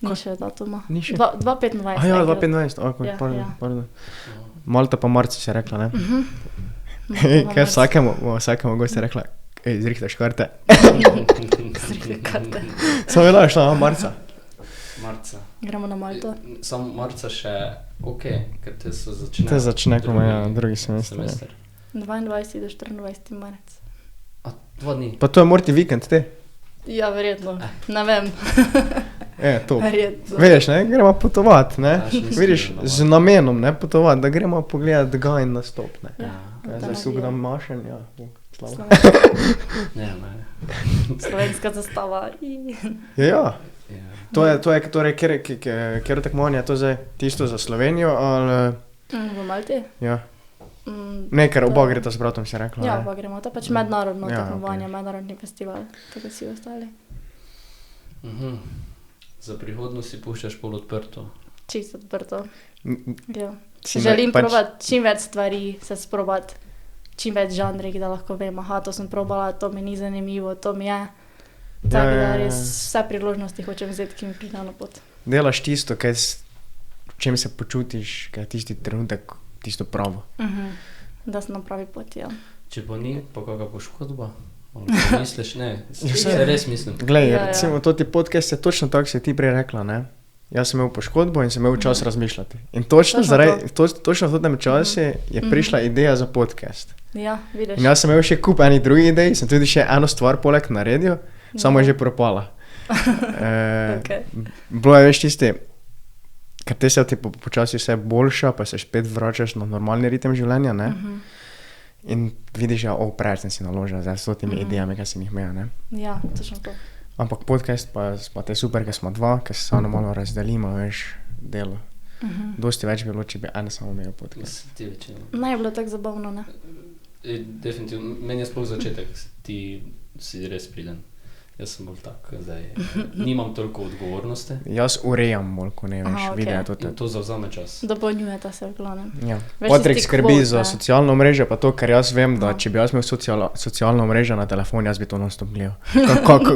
Ni Kaj? še datuma. Ni še? 2025. A ja, enkrat. 2025, Ja, pardon, ja. pardon. Malta pa marca si rekla, ne? Malta pa Kaj marca. vsakemu gosti rekla, zrihtaš karte. Zrihtaj karte. Samo je šla, marca. Marca. Gremo na Malto. Samo marca še ker te se začne. Te začne, ko ima drugi semester. semester. 22. do 24. marec. A 2 dni. Pa to je morti vikend, te? Ja, verjetno. Ne vem. To. Verjetno. Vidiš, ne, gremo potovat, ne? Ja, še nisem Vidiš, bil na z namenom, ne, potovat, da gremo pogledat ga in nastop, ne. Ja. Ja. Zdaj so ga mašen, ja, slabo. Ne. Slovenska zastava. Ja, Ja. to je, torej, kjer tekmovanje je to zdaj tisto za Slovenijo, ali, V Malti? ja. Mm, Ne, ker oba to- greta s bratom, si rekla, Ja, ne. pa gremo. To je pač mednarodno Ja, tekmovanje, okej. mednarodni festival, tako vsi ostali. Za prihodnost si puščaš pol odprto. Čisto odprto. Ja. Si Želim pač- probati čim več stvari, se sprobati čim več žanrih, da lahko vem, aha, to sem probala, to mi ni zanimivo, to mi je. Tako Ja, da ja, ja. res vse priložnosti hočem vzeti, ki mi pride na pot. Delaš tisto, v čem se počutiš, kaj je tisti trenutek, tisto pravo. Da sem na pravi poti, ja. Če pa ni, pa kakšna poškodba? Ali pa misliš, ne, saj- se res mislim. Glej, Ja, ja. recimo, to ti podcast je točno tako, si ti prej rekla, ne? Jaz sem imel poškodbo in sem imel čas razmišljati. In točno točno v tem času je prišla ideja za podcast. Ja, vidiš. In jaz sem imel še kup enih drugih idej, sem tudi še eno stvar poleg naredil, samo je že propala. Okej. Bilo je več tisti, ker te se ti počasi vse boljša, pa se spet vračaš na normalni ritem življenja, ne? In vidiš, ja, preveč sem si naložil zdaj s temi idejami, ki sem jih imel, ne? Ja, točno to. Ampak podcast pa te super, ker smo dva, ker se samo malo razdelimo, veš, delo. Dosti več bi bilo, če bi en samo imel podcast. Ti večino. Naj je bilo tako zabavno, ne? Definitivno, meni je sploh začetek, ti si res priden. Jaz sem bolj tak, zdaj nimam toliko odgovornosti Jaz urejam bolj, ko ne veš, Aha, okej. videa to. in to zavzame čas. Dopolnjujeta se v glavnem. Ja. Veš, Patrik tisti skrbi quote, za ne. socialno mrežo, pa to, ker jaz vem, da Aha. če bi jaz imel socialno mrežo na telefonu, jaz bi to non-stop gledal.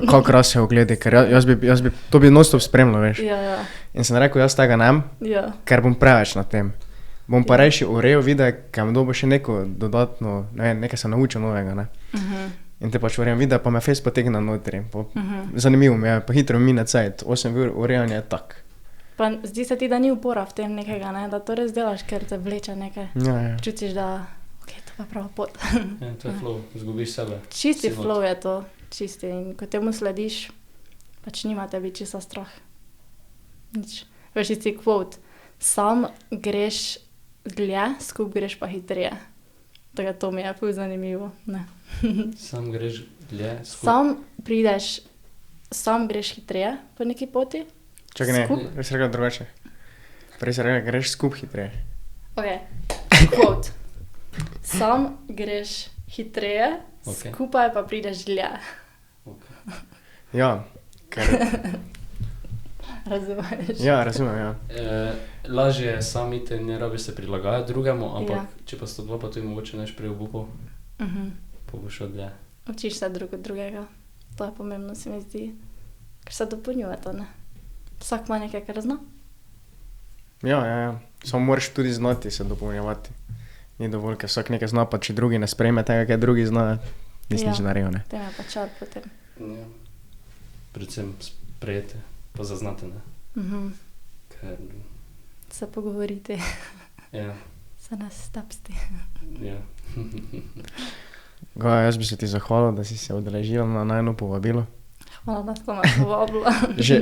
Kako raz se ogledi, ker jaz bi, to bi non-stop spremljal, veš. Ja, ja, In sem rekel, jaz tega nem, ja. ker bom preveč na tem. Bom pa rejši urejal videa, ker mi dobo še neko dodatno, ne vem, nekaj sem naučil novega, ne. In te pač urejam videa, pa me face potegne notri. Zanimivo mi je, pa hitro mine cajt, 8 ur urejanja je tak. Pa zdi se ti, da ni upora v tem nekega, ne? Da to res delaš, ker te vleče nekaj. Ja, ja. Čutiš, da to pa je prava pot. Ja, to je flow, zgubiš sebe. Čisti Si not. flow je to, čisti. In ko temu slediš, pač nima tebi čista strah. Nič. Veš, tisti quote, sam greš dlje, skup greš pa hitreje. Tako to mi je ful zanimivo, ne. Sam greš dlje, Sam greš hitreje po neki poti. Čakaj, ne, Skup? prej si rekel drugače. Prej si rekel, greš skup hitreje. Ok, quote. Sam greš hitreje, Ok. skupaj pa prideš dlje. Ja, ker, Razumeš? ja, razumem, ja. Lažje je sam iti, ne rabiš se prilagajati drugemu, ampak Ja. če pa sta dva, pa tudi mogoče neš prej obupal, pa boš šel dlje. Učiš se drug od drugega. To je pomembno, se mi zdi. Ker se dopolnjujeta, ne? Vsak ima nekaj, kar zna. Ja, ja, ja. Samo moraš tudi znati se dopolnjevati. Ni dovolj, ker vsak nekaj zna, pa če drugi ne sprejme tega, kaj drugi zna, nisi Ja. nič naredil, ne. Tem je pa čar potem. Ja. Predvsem sprejete, pa zaznate, ne. Ker, Se pogovoriti, ja, se nas stapsti. ja. Gaja, jaz bi se ti zahvalil, da si se udeležila na najno povabilo. Hvala, da ste me povabila.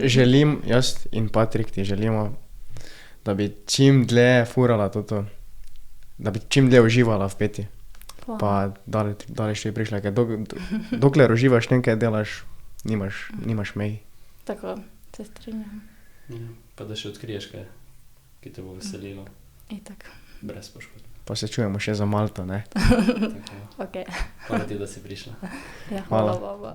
Želim, jaz in Patrik ti želimo, da bi čim dlje furala toto, da bi čim dlje uživala v peti, Hvala. pa daleč ti prišla, ker dokler uživaš nekaj delaš, nimaš mej. Tako, se strinjam. Ja. Pa da še odkriješ kaj, ki te bo veselilo, Itak. brez poškodb. Pa se čujemo še za Malto, ne. Tako. Ok. Hvala ti, da si prišla. Ja, Hvala. hvala, baba.